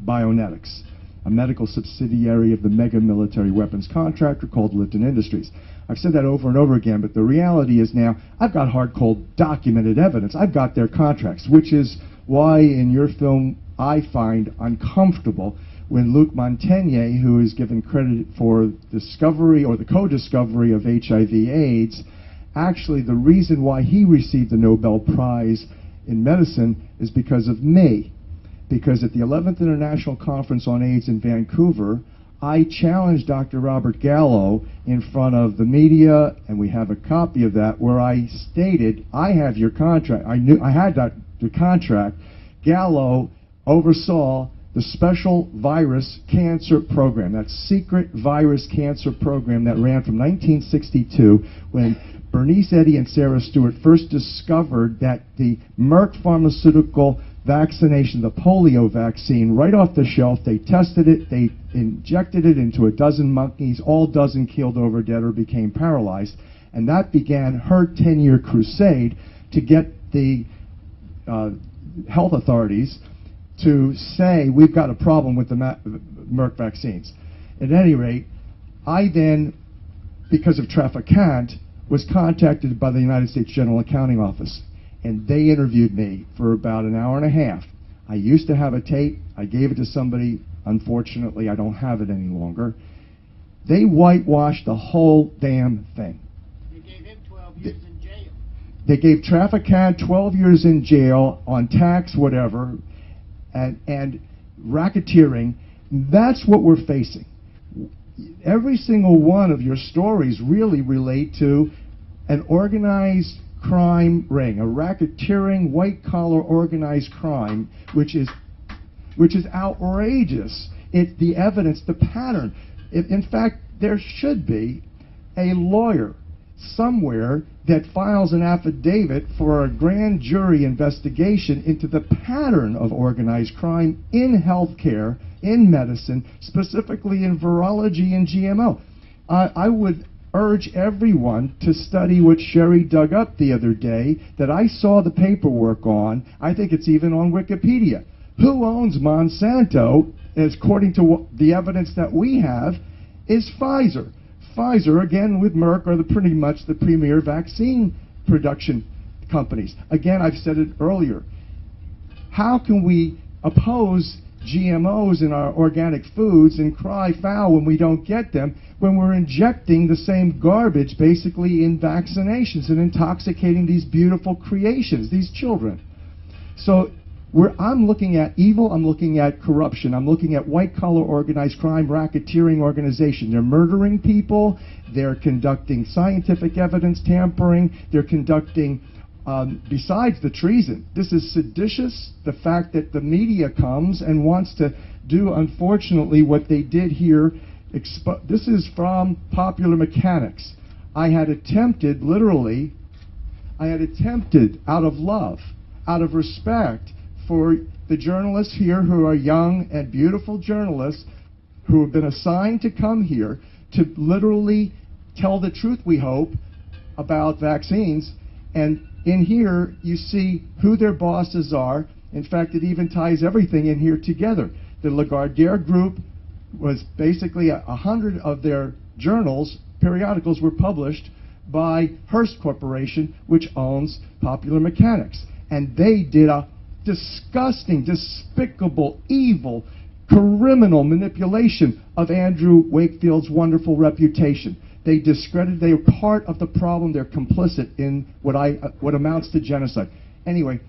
Bionetics, a medical subsidiary of the mega military weapons contractor called Litton Industries. I've said that over and over again, but the reality is now I've got hard, cold, documented evidence. I've got their contracts, which is why in your film I find uncomfortable when Luc Montagnier, who is given credit for discovery or the co-discovery of HIV/AIDS, actually the reason why he received the Nobel Prize in Medicine is because of me. Because at the 11th International Conference on AIDS in Vancouver, I challenged Dr. Robert Gallo in front of the media, and we have a copy of that, where I stated, I have your contract. I had the contract. Gallo oversaw the special virus cancer program, that secret virus cancer program that ran from 1962 when Bernice Eddy and Sarah Stewart first discovered that the Merck pharmaceutical vaccination, the polio vaccine, right off the shelf, they tested it, they injected it into a dozen monkeys, all dozen killed over dead or became paralyzed, and that began her 10-year crusade to get the health authorities to say, we've got a problem with the Merck vaccines. At any rate, I then, because of Traficant, was contacted by the United States General Accounting Office, and they interviewed me for about an hour and a half. I used to have a tape. I gave it to somebody. Unfortunately, I don't have it any longer. They whitewashed the whole damn thing. They gave him 12 years in jail. They gave Traficant 12 years in jail on tax whatever and racketeering. That's what we're facing. Every single one of your stories really relate to an organized crime ring, a racketeering, white-collar organized crime, which is outrageous. It's the evidence, the pattern. In fact, there should be a lawyer somewhere that files an affidavit for a grand jury investigation into the pattern of organized crime in healthcare, in medicine, specifically in virology and GMO. I would urge everyone to study what Sherry dug up the other day that I saw the paperwork on. I think it's even on Wikipedia. Who owns Monsanto, according to the evidence that we have, is Pfizer. Pfizer, again with Merck, are pretty much the premier vaccine production companies. Again, I've said it earlier. How can we oppose GMOs in our organic foods and cry foul when we don't get them, when we're injecting the same garbage basically in vaccinations and intoxicating these beautiful creations, these children? So I'm looking at evil, I'm looking at corruption, I'm looking at white-collar organized crime, racketeering organization. They're murdering people, they're conducting scientific evidence tampering, they're conducting, besides the treason, this is seditious, the fact that the media comes and wants to do, unfortunately, what they did here. This is from Popular Mechanics. I had attempted, literally, out of love, out of respect, for the journalists here who are young and beautiful journalists who have been assigned to come here to literally tell the truth, we hope, about vaccines. And in here, you see who their bosses are. In fact, it even ties everything in here together. The Lagardère Group was basically 100 of their journals, periodicals, were published by Hearst Corporation, which owns Popular Mechanics. And they did a disgusting, despicable, evil, criminal manipulation of Andrew Wakefield's wonderful reputation. They discredited, they were part of the problem, they're complicit in what amounts to genocide. Anyway,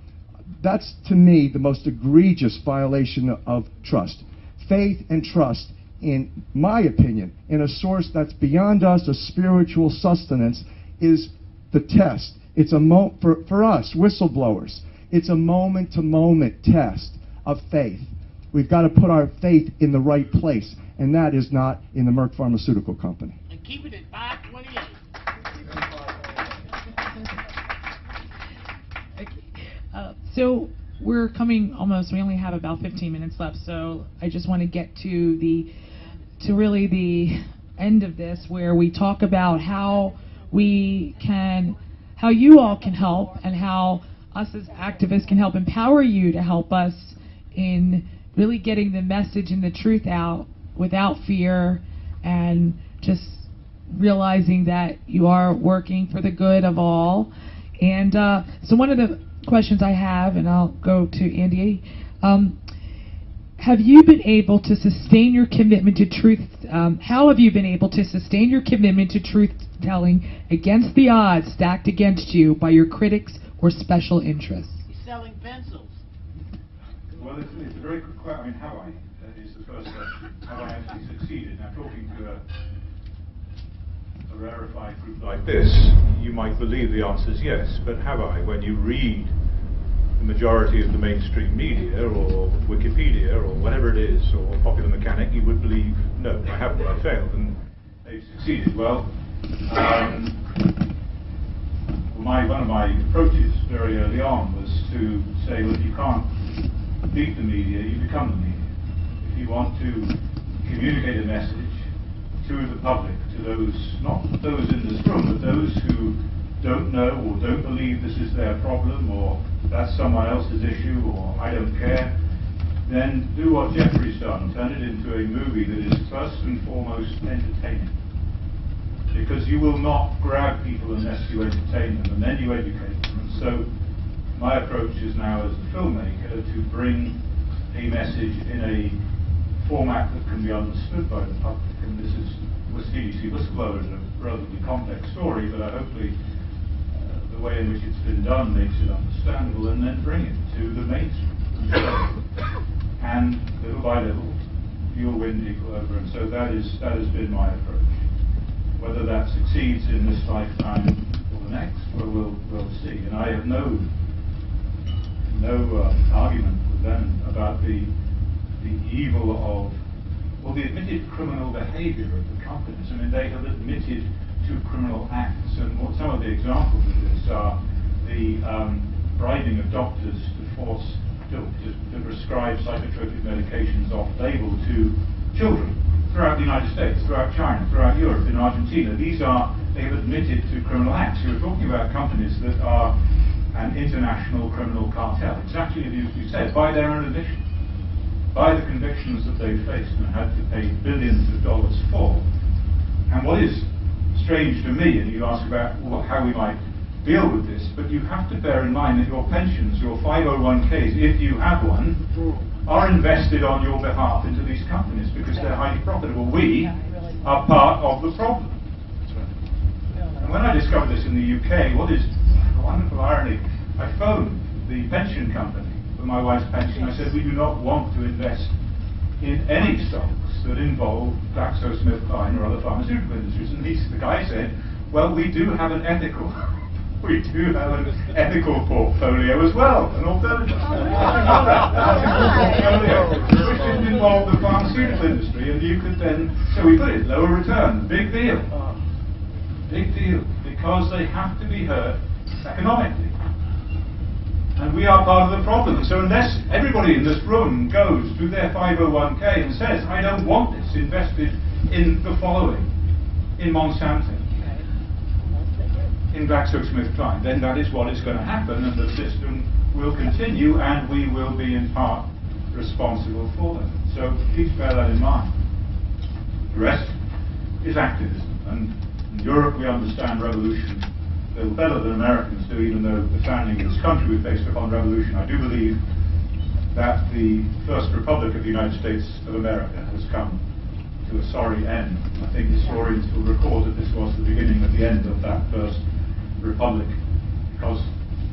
That's, to me, the most egregious violation of trust. Faith and trust, in my opinion, in a source that's beyond us, a spiritual sustenance, is the test. It's for us, whistleblowers, it's a moment-to-moment test of faith. We've got to put our faith in the right place, and that is not in the Merck Pharmaceutical Company. And keep it at 528. So we're coming almost, we only have about 15 minutes left, so I just want to get to really the end of this, where we talk about how you all can help, and how us as activists can help empower you to help us in really getting the message and the truth out without fear, and just realizing that you are working for the good of all. And so one of the questions I have, and I'll go to Andy, have you been able to sustain your commitment to truth? How have you been able to sustain your commitment to truth-telling against the odds stacked against you by your critics or special interests? He's selling pencils. Well, it's a very good question. I mean, have I? That is the first question. Have I actually succeeded? Now, talking to a rarefied group like this, you might believe the answer is yes, but have I? When you read the majority of the mainstream media, or Wikipedia, or whatever it is, or Popular Mechanic, you would believe, no, I haven't, I failed, and they've succeeded. Well, one of my approaches very early on was to say, well, if you can't beat the media, you become the media. If you want to communicate a message to the public, to those, not those in this room, but those who don't know or don't believe this is their problem, or that's someone else's issue, or I don't care, then do what Jeffrey's done. Turn it into a movie that is first and foremost entertaining. Because you will not grab people unless you entertain them, and then you educate them. And so my approach is now, as a filmmaker, to bring a message in a format that can be understood by the public. And this is, with CDC Whistleblower, is a relatively complex story, but hopefully the way in which it's been done makes it understandable, and then bring it to the mainstream. And little by little, you'll win people over. And so that has been my approach. Whether that succeeds in this lifetime or the next, well, we'll see. And I have no argument with them about the evil of, well, the admitted criminal behavior of the companies. I mean, they have admitted to criminal acts, and some of the examples of this are the bribing of doctors to prescribe psychotropic medications off-label to children throughout the United States, throughout China, throughout Europe, in Argentina. They have admitted to criminal acts. You're talking about companies that are an international criminal cartel, exactly as you said, by their own admission, by the convictions that they faced and had to pay billions of dollars for. And what is strange to me, and you ask about how we might deal with this, but you have to bear in mind that your pensions, your 501ks, if you have one, are invested on your behalf into these companies because they're highly profitable. We are part of the problem. And when I discovered this in the UK, what is a wonderful irony, I phoned the pension company for my wife's pension. I said, we do not want to invest in any stocks that involve GlaxoSmithKline or other pharmaceutical industries. And the guy said, well, we do have an ethical portfolio as well, an alternative portfolio, which didn't involve the pharmaceutical industry, and you could then, so we put it, lower return, big deal, because they have to be heard economically. And we are part of the problem. So unless everybody in this room goes to their 501k and says, I don't want this invested in the following, in Monsanto, in GlaxoSmithKline, then that is what is going to happen, and the system will continue, and we will be in part responsible for them. So please bear that in mind. The rest is activism, and in Europe we understand revolution a little better than Americans do, even though the founding of this country was based upon revolution. I do believe that the first republic of the United States of America has come to a sorry end. I think historians will record that this was the beginning of the end of that first republic, because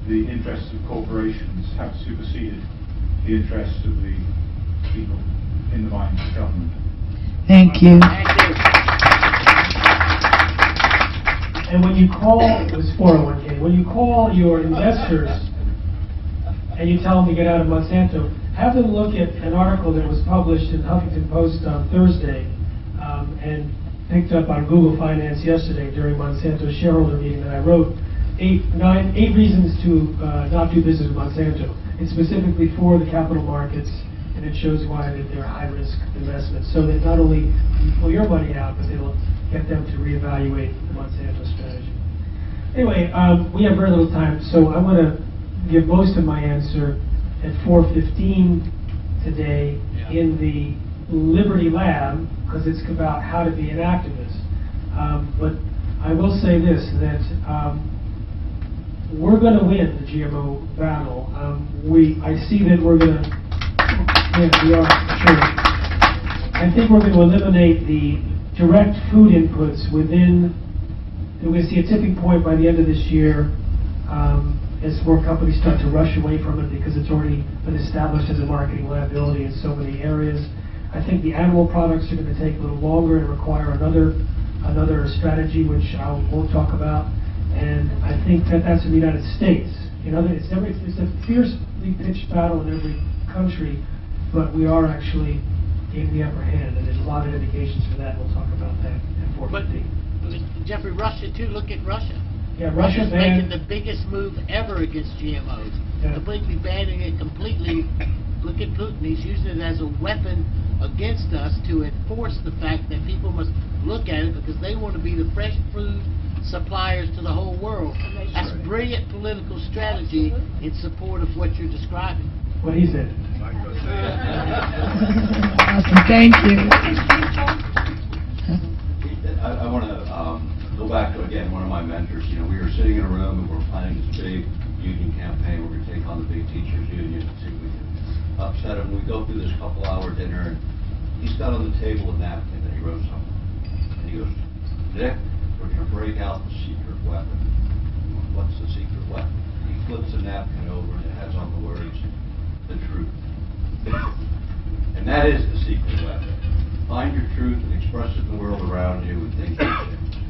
the interests of corporations have superseded the interests of the people in the minds of government. Thank you. Thank you. And when you call, it was 401k, when you call your investors and you tell them to get out of Monsanto, have them look at an article that was published in Huffington Post on Thursday and picked up on Google Finance yesterday during Monsanto's shareholder meeting that I wrote. 8 reasons to not do business with Monsanto. It's specifically for the capital markets, and it shows why that they're high-risk investments, so that not only you pull your money out, but it'll get them to reevaluate the Monsanto strategy. Anyway, we have very little time, so I'm going to give most of my answer at 4:15 today in the Liberty Lab, because it's about how to be an activist. But I will say this, that we're going to win the GMO battle. I see that we're going to, we are, sure. I think we're going to eliminate the direct food inputs within, and we're going to see a tipping point by the end of this year as more companies start to rush away from it because it's already been established as a marketing liability in so many areas. I think the animal products are going to take a little longer and require another strategy, which I won't talk about. And I think that that's in the United States. It's a fiercely pitched battle in every country, but we are actually gaining the upper hand, and there's a lot of indications for that. We'll talk about that at 4:15. But Jeffrey, Russia too. Look at Russia. Yeah, Russia's making banned the biggest move ever against GMOs. Yeah. Completely banning it. Completely. Look at Putin. He's using it as a weapon against us to enforce the fact that people must look at it because they want to be the fresh food suppliers to the whole world. That's brilliant political strategy in support of what you're describing. what he said. Awesome. Thank you. I want to go back to, again, one of my mentors. We were sitting in a room and we're planning this big union campaign. We're going to take on the big teachers union. We upset him. We go through this couple-hour dinner, and he's got on the table a napkin that he wrote something. And he goes, Dick, we're going to break out the secret weapon. What's the secret weapon? He flips the napkin over and it has on the words, the truth. And that is the secret weapon. Find your truth and express it in the world around you and things will change.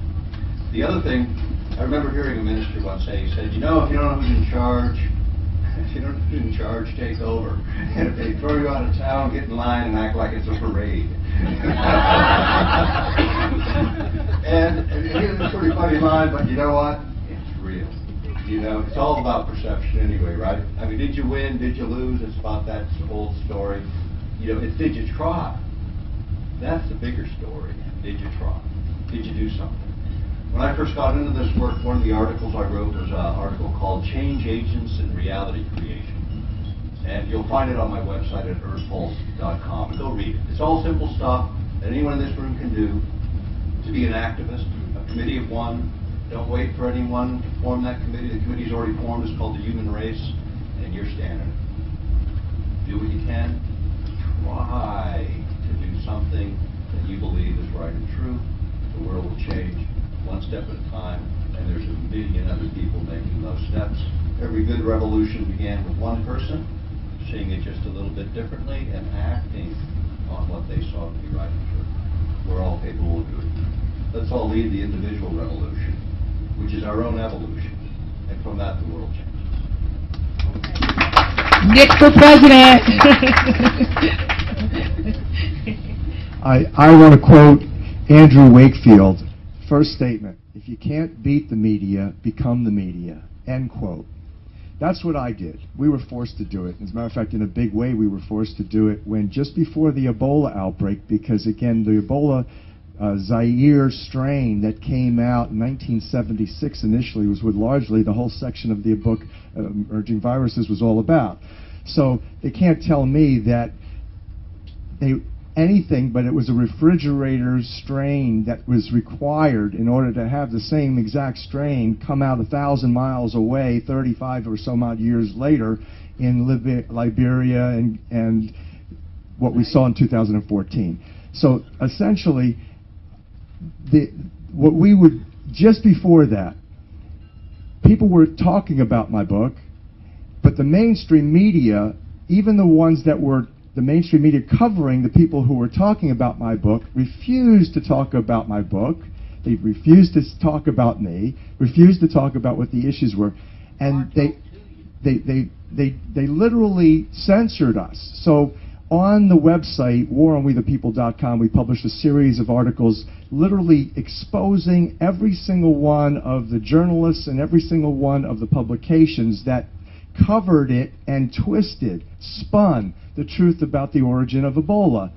The other thing, I remember hearing a minister once say, he said, if you don't know who's in charge, take over. And if they throw you out of town, get in line and act like it's a parade. and it's a pretty funny line, but you know what? It's real. It's all about perception anyway, right? I mean, did you win? Did you lose? It's about that old story. It's did you try? That's the bigger story. Did you try? Did you do something? When I first got into this work, one of the articles I wrote was an article called Change Agents in Reality Creation. And you'll find it on my website at earthpulse.com. Go read it. It's all simple stuff that anyone in this room can do to be an activist, a committee of one. Don't wait for anyone to form that committee. The committee's already formed. It's called the Human Race, and you're standing it. Do what you can. Try to do something that you believe is right and true. The world will change one step at a time, and there's a million other people making those steps. Every good revolution began with one person, seeing it just a little bit differently and acting on what they saw to be right and true. We're all capable of doing it. Let's all lead the individual revolution, which is our own evolution, and from that the world changes. Nick for president. I want to quote Andrew Wakefield. First statement, if you can't beat the media, become the media, end quote. That's what I did. We were forced to do it. As a matter of fact, in a big way, we were forced to do it when just before the Ebola outbreak, because again, the Ebola Zaire strain that came out in 1976 initially was what largely the whole section of the book, Emerging Viruses, was all about. So they can't tell me that anything, but it was a refrigerator strain that was required in order to have the same exact strain come out 1,000 miles away 35 or some odd years later in Liberia and what we saw in 2014. So essentially, what we would, just before that, people were talking about my book, But the mainstream media, even the ones that were the mainstream media covering the people who were talking about my book, refused to talk about my book. They refused to talk about me, refused to talk about what the issues were, and they literally censored us. So on the website, waronwethepeople.com, we published a series of articles literally exposing every single one of the journalists and every single one of the publications that covered it and twisted, spun the truth about the origin of Ebola,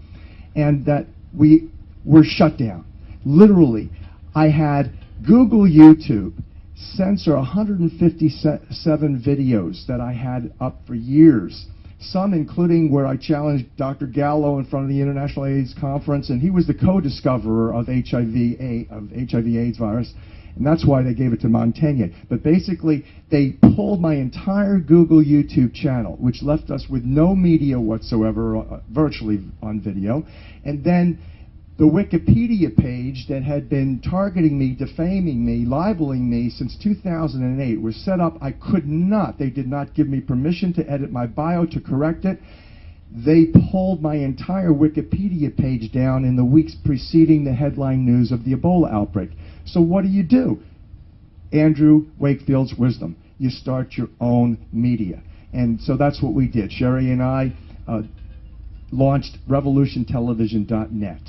and that we were shut down. Literally, I had Google YouTube censor 157 videos that I had up for years, some including where I challenged Dr. Gallo in front of the International AIDS Conference, and he was the co-discoverer of HIV/AIDS virus, and that's why they gave it to Montaigne. But basically, they pulled my entire Google YouTube channel, which left us with no media whatsoever, virtually on video, and then the Wikipedia page that had been targeting me, defaming me, libeling me since 2008 was set up. I could not. They did not give me permission to edit my bio, to correct it. They pulled my entire Wikipedia page down in the weeks preceding the headline news of the Ebola outbreak. So what do? Andrew Wakefield's wisdom. You start your own media. And so that's what we did. Sherry and I launched revolutiontelevision.net.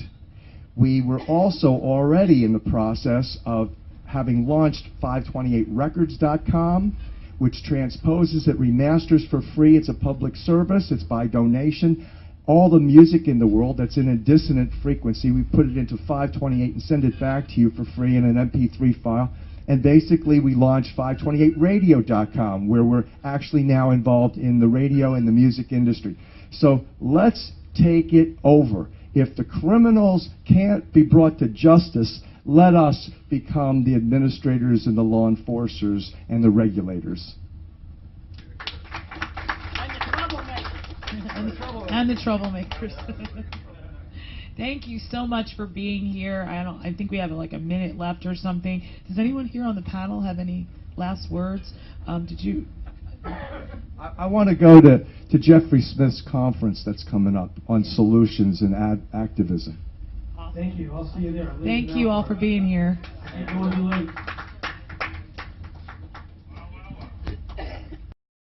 We were also already in the process of having launched 528records.com, which transposes it, remasters for free. It's a public service. It's by donation. All the music in the world that's in a dissonant frequency, we put it into 528 and send it back to you for free in an MP3 file. And basically, we launched 528radio.com, where we're actually now involved in the radio and the music industry. So let's take it over. If the criminals can't be brought to justice, let us become the administrators and the law enforcers and the regulators. And the troublemakers. Thank you so much for being here. I think we have like a minute left or something. Does anyone here on the panel have any last words? I want to go to Jeffrey Smith's conference that's coming up on solutions and activism. Thank you. I'll see you there. Thank you all for being here. I can't go any late.